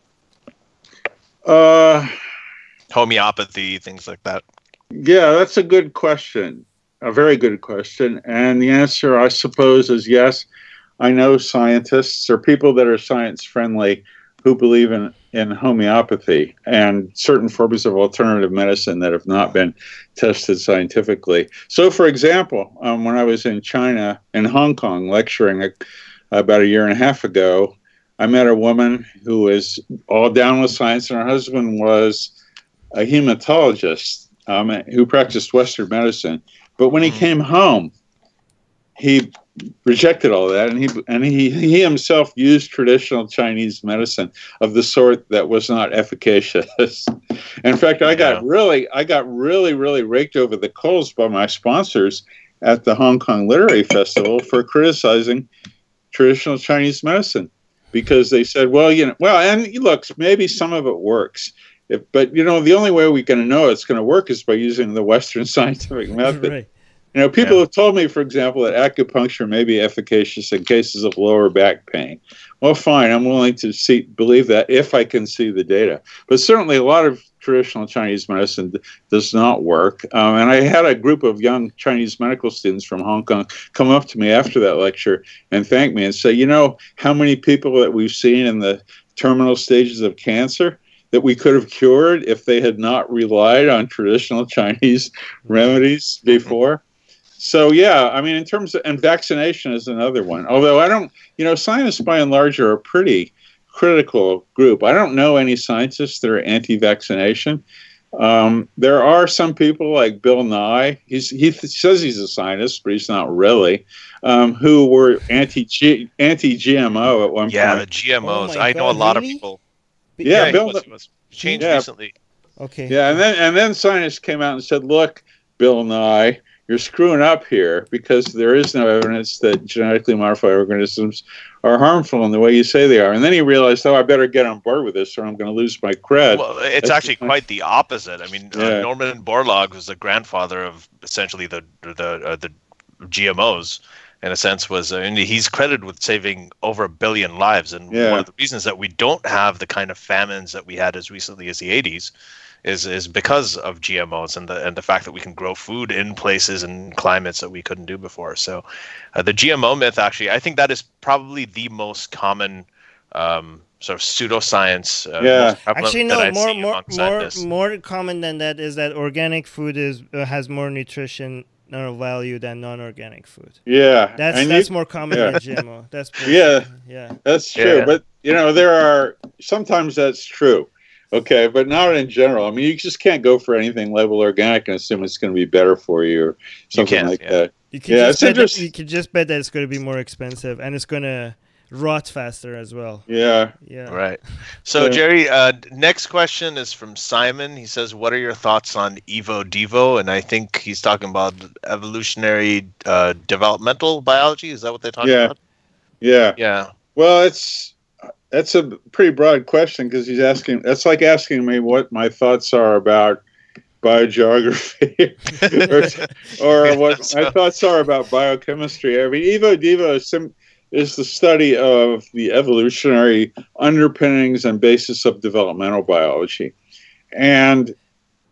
Homeopathy, things like that. Yeah, that's a good question. A very good question. And the answer, I suppose, is yes. I know scientists or people that are science-friendly who believe in homeopathy and certain forms of alternative medicine that have not been tested scientifically. So, for example, when I was in China, in Hong Kong, lecturing about a year and a half ago, I met a woman who was all down with science, and her husband was a hematologist who practiced Western medicine. But when he came home, he rejected all that, and he himself used traditional Chinese medicine of the sort that was not efficacious. In fact, I got really raked over the coals by my sponsors at the Hong Kong Literary Festival for criticizing traditional Chinese medicine, because they said, and look, maybe some of it works. But, the only way we're going to know it's going to work is by using the Western scientific method. Right. People have told me, for example, that acupuncture may be efficacious in cases of lower back pain. Well, fine, I'm willing to believe that if I can see the data. But certainly a lot of traditional Chinese medicine does not work. And I had a group of young Chinese medical students from Hong Kong come up to me after that lecture and thank me and say, how many people that we've seen in the terminal stages of cancer that we could have cured if they had not relied on traditional Chinese remedies before. So, in terms of, and vaccination is another one. Although I don't, scientists by and large are a pretty critical group. I don't know any scientists that are anti-vaccination. There are some people like Bill Nye. He says he's a scientist, but he's not really. Who were anti-GMO at one point. Yeah, the GMOs. I know a lot of people. Yeah, he Bill. was changed Yeah. recently. Okay. Yeah, and then scientists came out and said, "Look, Bill Nye, you're screwing up here because there is no evidence that genetically modified organisms are harmful in the way you say they are." And then he realized, "Oh, I better get on board with this, or I'm going to lose my cred." Well, it's actually quite the opposite. I mean, Yeah. Norman Borlaug was the grandfather of essentially the GMOs. In a sense, and he's credited with saving over 1 billion lives. And one of the reasons that we don't have the kind of famines that we had as recently as the 80s is because of GMOs and the fact that we can grow food in places and climates that we couldn't do before. So the GMO myth, actually, I think that is probably the most common sort of pseudoscience. Most Actually, no. that More common than that is that organic food has more nutritional value than non-organic food. Yeah, that's more common than GMO. That's bullshit. That's true. Yeah. But there are sometimes that's true. Okay, but not in general. I mean, you just can't go for anything labeled organic and assume it's going to be better for you or something like that. You can just bet that it's going to be more expensive and it's going to rot faster as well. Yeah. Right. So, Jerry, next question is from Simon. He says, what are your thoughts on Evo-Devo? And I think he's talking about evolutionary developmental biology. Is that what they're talking about? Yeah. Well, that's a pretty broad question because that's like asking me what my thoughts are about biogeography or what my thoughts are about biochemistry. I mean, Evo-Devo is the study of the evolutionary underpinnings and basis of developmental biology. And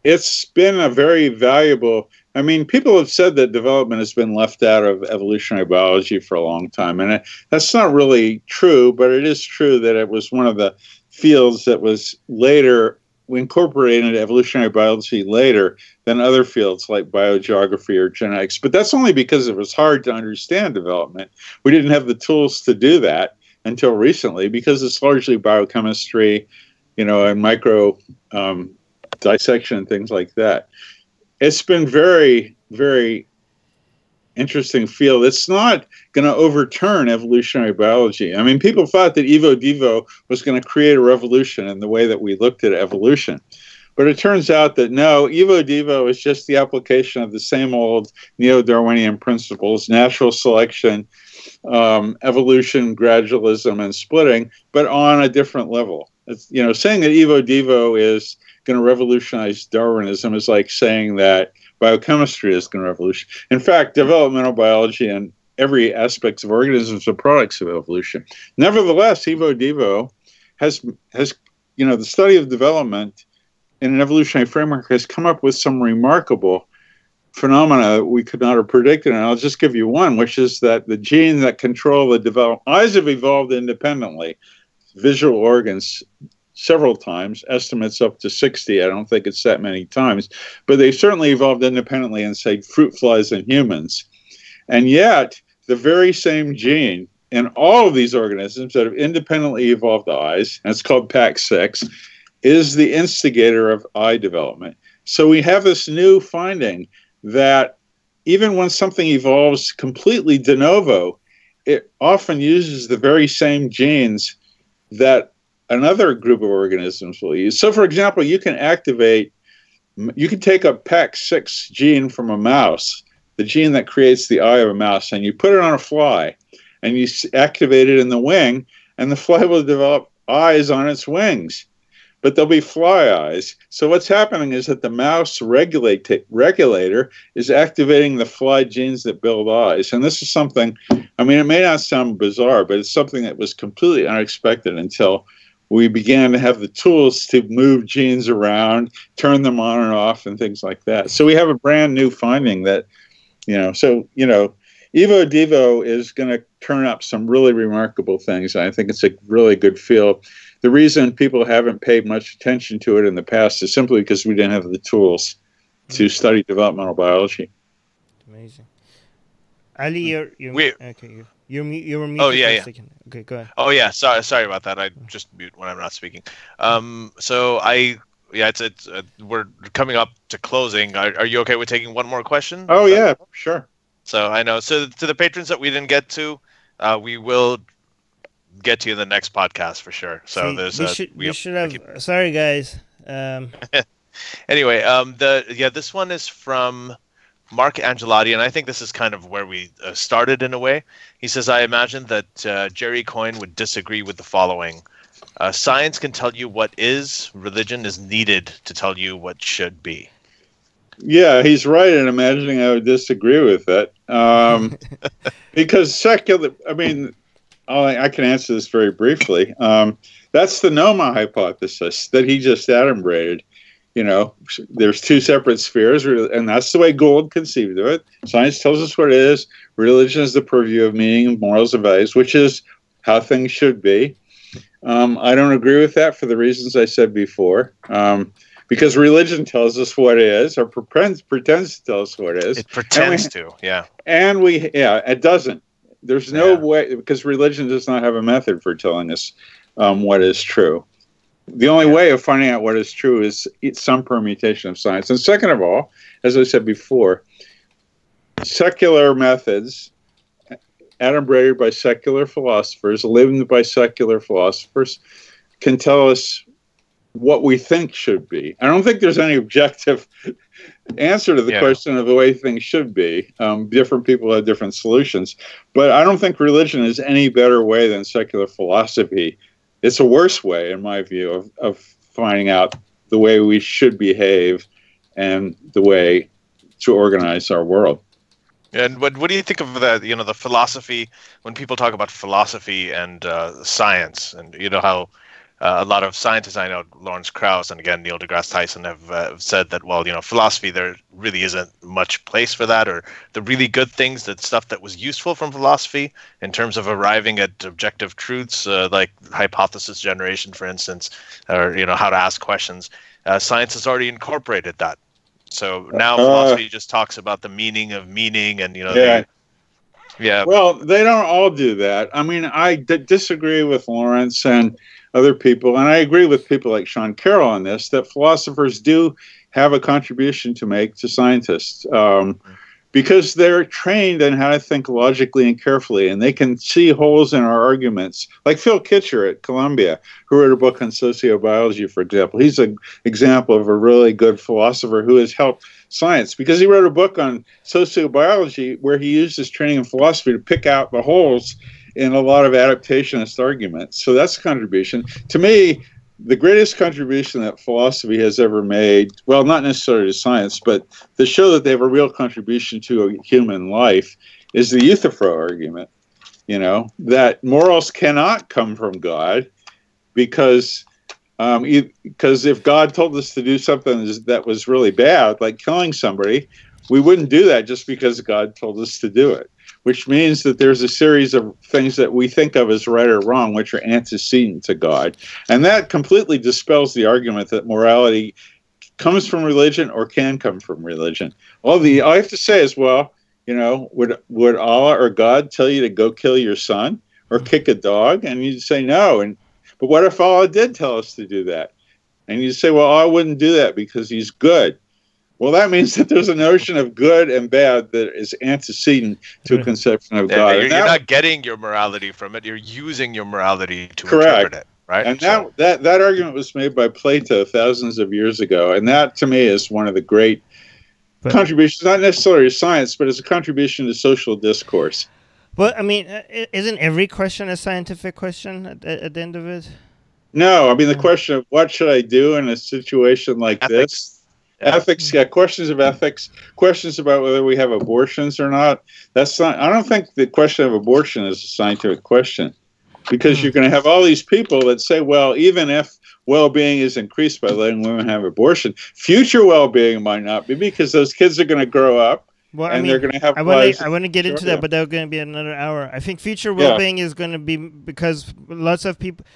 it's been a very valuable, I mean, people have said that development has been left out of evolutionary biology for a long time. And that's not really true, but it is true that it was one of the fields that was later, we incorporated evolutionary biology later than other fields like biogeography or genetics. But that's only because it was hard to understand development. We didn't have the tools to do that until recently because it's largely biochemistry, and micro dissection and things like that. It's been very, very interesting field. It's not going to overturn evolutionary biology. I mean, people thought that Evo-Devo was going to create a revolution in the way that we looked at evolution. But it turns out that no, Evo-Devo is just the application of the same old neo-Darwinian principles, natural selection, evolution, gradualism, and splitting, but on a different level. It's, saying that Evo-Devo is going to revolutionize Darwinism is like saying that biochemistry is going to revolutionize. In fact, developmental biology and every aspect of organisms are products of evolution. Nevertheless, Evo-Devo has the study of development in an evolutionary framework has come up with some remarkable phenomena that we could not have predicted. And I'll just give you one, which is that the genes that control the development, eyes have evolved independently, visual organs several times, estimates up to 60. I don't think it's that many times, but they've certainly evolved independently in, say, fruit flies and humans. And yet, the very same gene in all of these organisms that have independently evolved eyes, and it's called PAX6, is the instigator of eye development. So we have this new finding that even when something evolves completely de novo, it often uses the very same genes that another group of organisms will use. So, for example, you can take a PAX6 gene from a mouse, the gene that creates the eye of a mouse, and you put it on a fly, and you activate it in the wing, and the fly will develop eyes on its wings. But they'll be fly eyes. So what's happening is that the mouse regulator is activating the fly genes that build eyes. And this is something, I mean, it may not sound bizarre, but it's something that was completely unexpected until we began to have the tools to move genes around, turn them on and off, and things like that. So we have a brand new finding that, Evo-Devo is going to turn up some really remarkable things. I think it's a really good field. The reason people haven't paid much attention to it in the past is simply because we didn't have the tools to study developmental biology. Amazing. Ali, you're muted. Oh, yeah. Okay, go ahead. Oh, yeah. Sorry about that. I just mute when I'm not speaking. We're coming up to closing. Are you okay with taking one more question? Oh, yeah, sure. So I know. So to the patrons that we didn't get to, we will get to you in the next podcast for sure. So we should have. Sorry, guys. Anyway, this one is from Mark Angelotti, and I think this is kind of where we started in a way. He says, I imagine that Jerry Coyne would disagree with the following. Science can tell you what is, religion is needed to tell you what should be. Yeah, he's right in imagining I would disagree with it. Because secular, I can answer this very briefly. That's the Noma hypothesis that he just adumbrated. There's two separate spheres, and that's the way Gould conceived of it. Science tells us what it is. Religion is the purview of meaning, morals, and values, which is how things should be. I don't agree with that for the reasons I said before. Because religion tells us what is, or pretends to tell us what is. It pretends to, yeah. And it doesn't. There's no way, because religion does not have a method for telling us what is true. The only way of finding out what is true is some permutation of science. And second of all, as I said before, secular methods, adumbrated by secular philosophers, lived by secular philosophers, can tell us what we think should be. I don't think there's any objective answer to the question of the way things should be. Different people have different solutions. But I don't think religion is any better way than secular philosophy. It's a worse way, in my view, of finding out the way we should behave and the way to organize our world. And what do you think of that? The philosophy, when people talk about philosophy and science, and how a lot of scientists I know, Lawrence Krauss and again Neil deGrasse Tyson, have said that, philosophy, there really isn't much place for that, or the really good things, that stuff that was useful from philosophy in terms of arriving at objective truths, like hypothesis generation, for instance, or how to ask questions. Science has already incorporated that. So now philosophy just talks about the meaning of meaning, and Well, they don't all do that. I disagree with Lawrence and other people, and I agree with people like Sean Carroll on this, that philosophers do have a contribution to make to scientists, because they're trained in how to think logically and carefully, and they can see holes in our arguments. Like Phil Kitcher at Columbia, who wrote a book on sociobiology, for example. He's an example of a really good philosopher who has helped science, because he wrote a book on sociobiology where he used his training in philosophy to pick out the holes in a lot of adaptationist arguments. So that's a contribution. To me, the greatest contribution that philosophy has ever made, well, not necessarily to science, but to show that they have a real contribution to a human life, is the Euthyphro argument. That morals cannot come from God, because if God told us to do something that was really bad, like killing somebody, we wouldn't do that just because God told us to do it. Which means that there's a series of things that we think of as right or wrong, which are antecedent to God. And that completely dispels the argument that morality comes from religion or can come from religion. All I have to say is, would Allah or God tell you to go kill your son or kick a dog? And you'd say no. But what if Allah did tell us to do that? And you'd say, well, I wouldn't do that because he's good. Well, that means that there's a notion of good and bad that is antecedent to a conception of God. You're not getting your morality from it. You're using your morality to correct. Interpret it, right? And that argument was made by Plato thousands of years ago. And that, to me, is one of the great contributions, not necessarily to science, but as a contribution to social discourse. Well, isn't every question a scientific question at the end of it? No, the question of what should I do in a situation like this? Ethics, questions of ethics, questions about whether we have abortions or not. That's not. I don't think the question of abortion is a scientific question, because you're going to have all these people that say, well, even if well-being is increased by letting women have abortion, future well-being might not be, because those kids are going to grow up. Well, they're going to have. I want to get into that, but that's going to be another hour. I think future well-being is going to be because lots of people.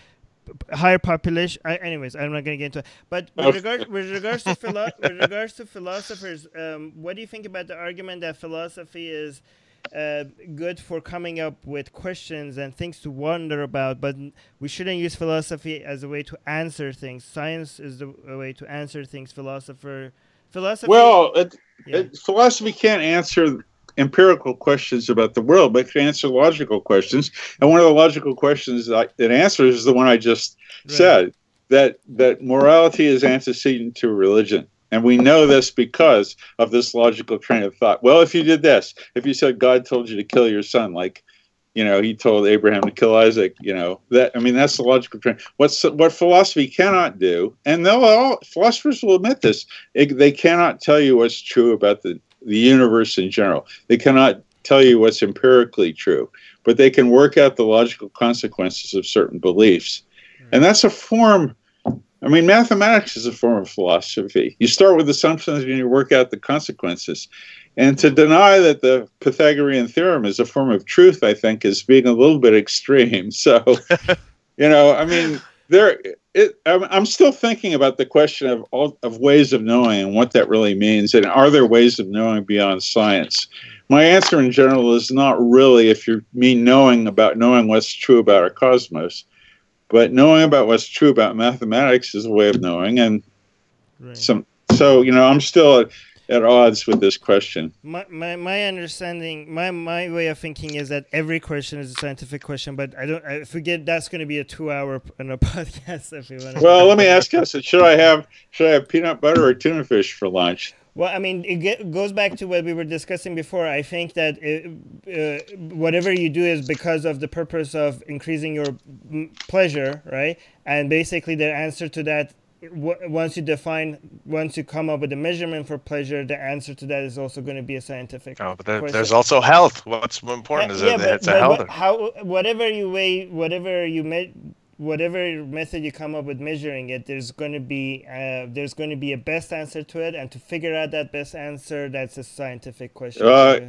Higher population. Anyways, I'm not going to get into it. But with regards to philosophers, what do you think about the argument that philosophy is good for coming up with questions and things to wonder about, but we shouldn't use philosophy as a way to answer things? Science is the way to answer things. Philosophy. Well, philosophy can't answer empirical questions about the world, but can answer logical questions. And one of the logical questions that it answers is the one I just said, that morality is antecedent to religion. And we know this because of this logical train of thought. Well, if you did this, if you said God told you to kill your son, like, he told Abraham to kill Isaac, that's the logical train. What philosophy cannot do, and philosophers will admit this, they cannot tell you what's true about the universe in general. They cannot tell you what's empirically true, but they can work out the logical consequences of certain beliefs. And that's a form, mathematics is a form of philosophy. You start with assumptions and you work out the consequences. And to deny that the Pythagorean theorem is a form of truth, I think, is being a little bit extreme. So, I'm still thinking about the question of ways of knowing and what that really means. And are there ways of knowing beyond science? My answer in general is not really, if you mean knowing what's true about our cosmos. But knowing about what's true about mathematics is a way of knowing. And I'm still at odds with this question. My understanding, my way of thinking is that every question is a scientific question, but I forget that's going to be a 2-hour podcast if you want. Well, let me ask you: should I have peanut butter or tuna fish for lunch? Well, it goes back to what we were discussing before. I think that whatever you do is because of the purpose of increasing your pleasure, right? And basically, the answer to that, once you come up with a measurement for pleasure, the answer to that is also going to be a scientific. Oh, but there's also health. What's more important is that it's a health. Whatever you weigh, whatever method you come up with measuring it, there's going to be a best answer to it, and to figure out that best answer, that's a scientific question. I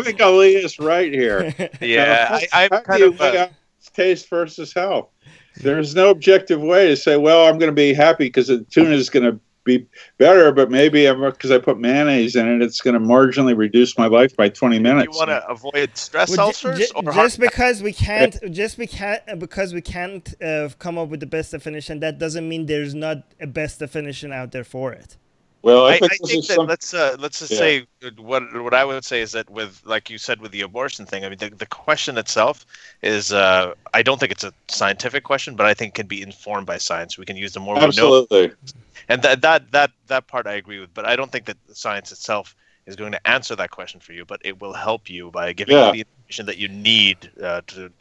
think Ali is right here. Yeah, I'm kind of taste versus health. There's no objective way to say, well, I'm going to be happy because the tuna is going to be better, but maybe because I put mayonnaise in it, it's going to marginally reduce my life by 20 minutes. You want to avoid stress ulcers? Because we can't come up with the best definition, that doesn't mean there's not a best definition out there for it. Well, I think that let's just say what I would say is that with, like you said, with the abortion thing, the question itself is I don't think it's a scientific question, but I think it can be informed by science. We can use the more we know. And that part I agree with, but I don't think that the science itself is going to answer that question for you, but it will help you by giving you the information that you need to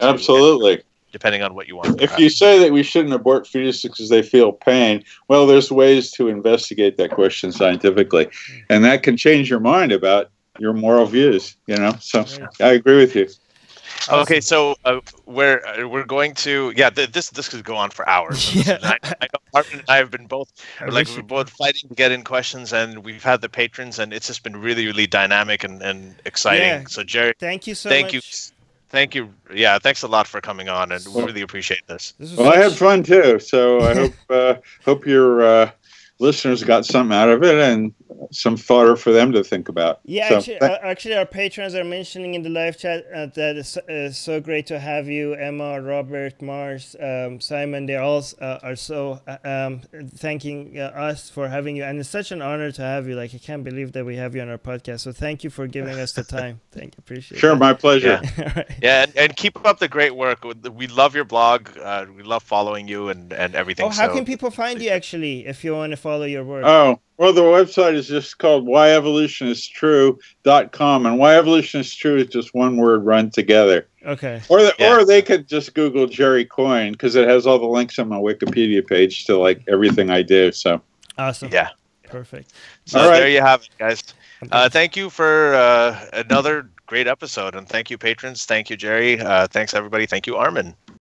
absolutely. Depending on what you want. If you say that we shouldn't abort fetuses because they feel pain, well, there's ways to investigate that question scientifically, and that can change your mind about your moral views. So I agree with you. Okay, so we're going to this could go on for hours. Yeah. I know Martin and I have been both we're both fighting to get in questions, and we've had the patrons, and it's just been really, really dynamic and exciting. Yeah. So Jerry, thank you so much. Thank you. Yeah, thanks a lot for coming on, and we really appreciate this. Well, I had fun too, so I hope your listeners got something out of it and some fodder for them to think about. Yeah, actually, our patrons are mentioning in the live chat that it's so great to have you, Emma, Robert, Mars, Simon. They all are so thanking us for having you, and it's such an honor to have you. Like, I can't believe that we have you on our podcast. So thank you for giving us the time. Thank you, appreciate it. Sure, my pleasure. Yeah, right. Yeah, and keep up the great work. We love your blog. We love following you and everything. Oh, how can people find you actually if you want to follow your work? Oh, well, the website is just called whyevolutionisttrue.com, and Why Evolution is True is just one word run together. Okay. Or they could just Google Jerry Coyne, because it has all the links on my Wikipedia page to like everything I do. So awesome. Yeah. Perfect. So there you have it, guys. Thank you for another great episode, and thank you, patrons. Thank you, Jerry. Thanks, everybody. Thank you, Armin.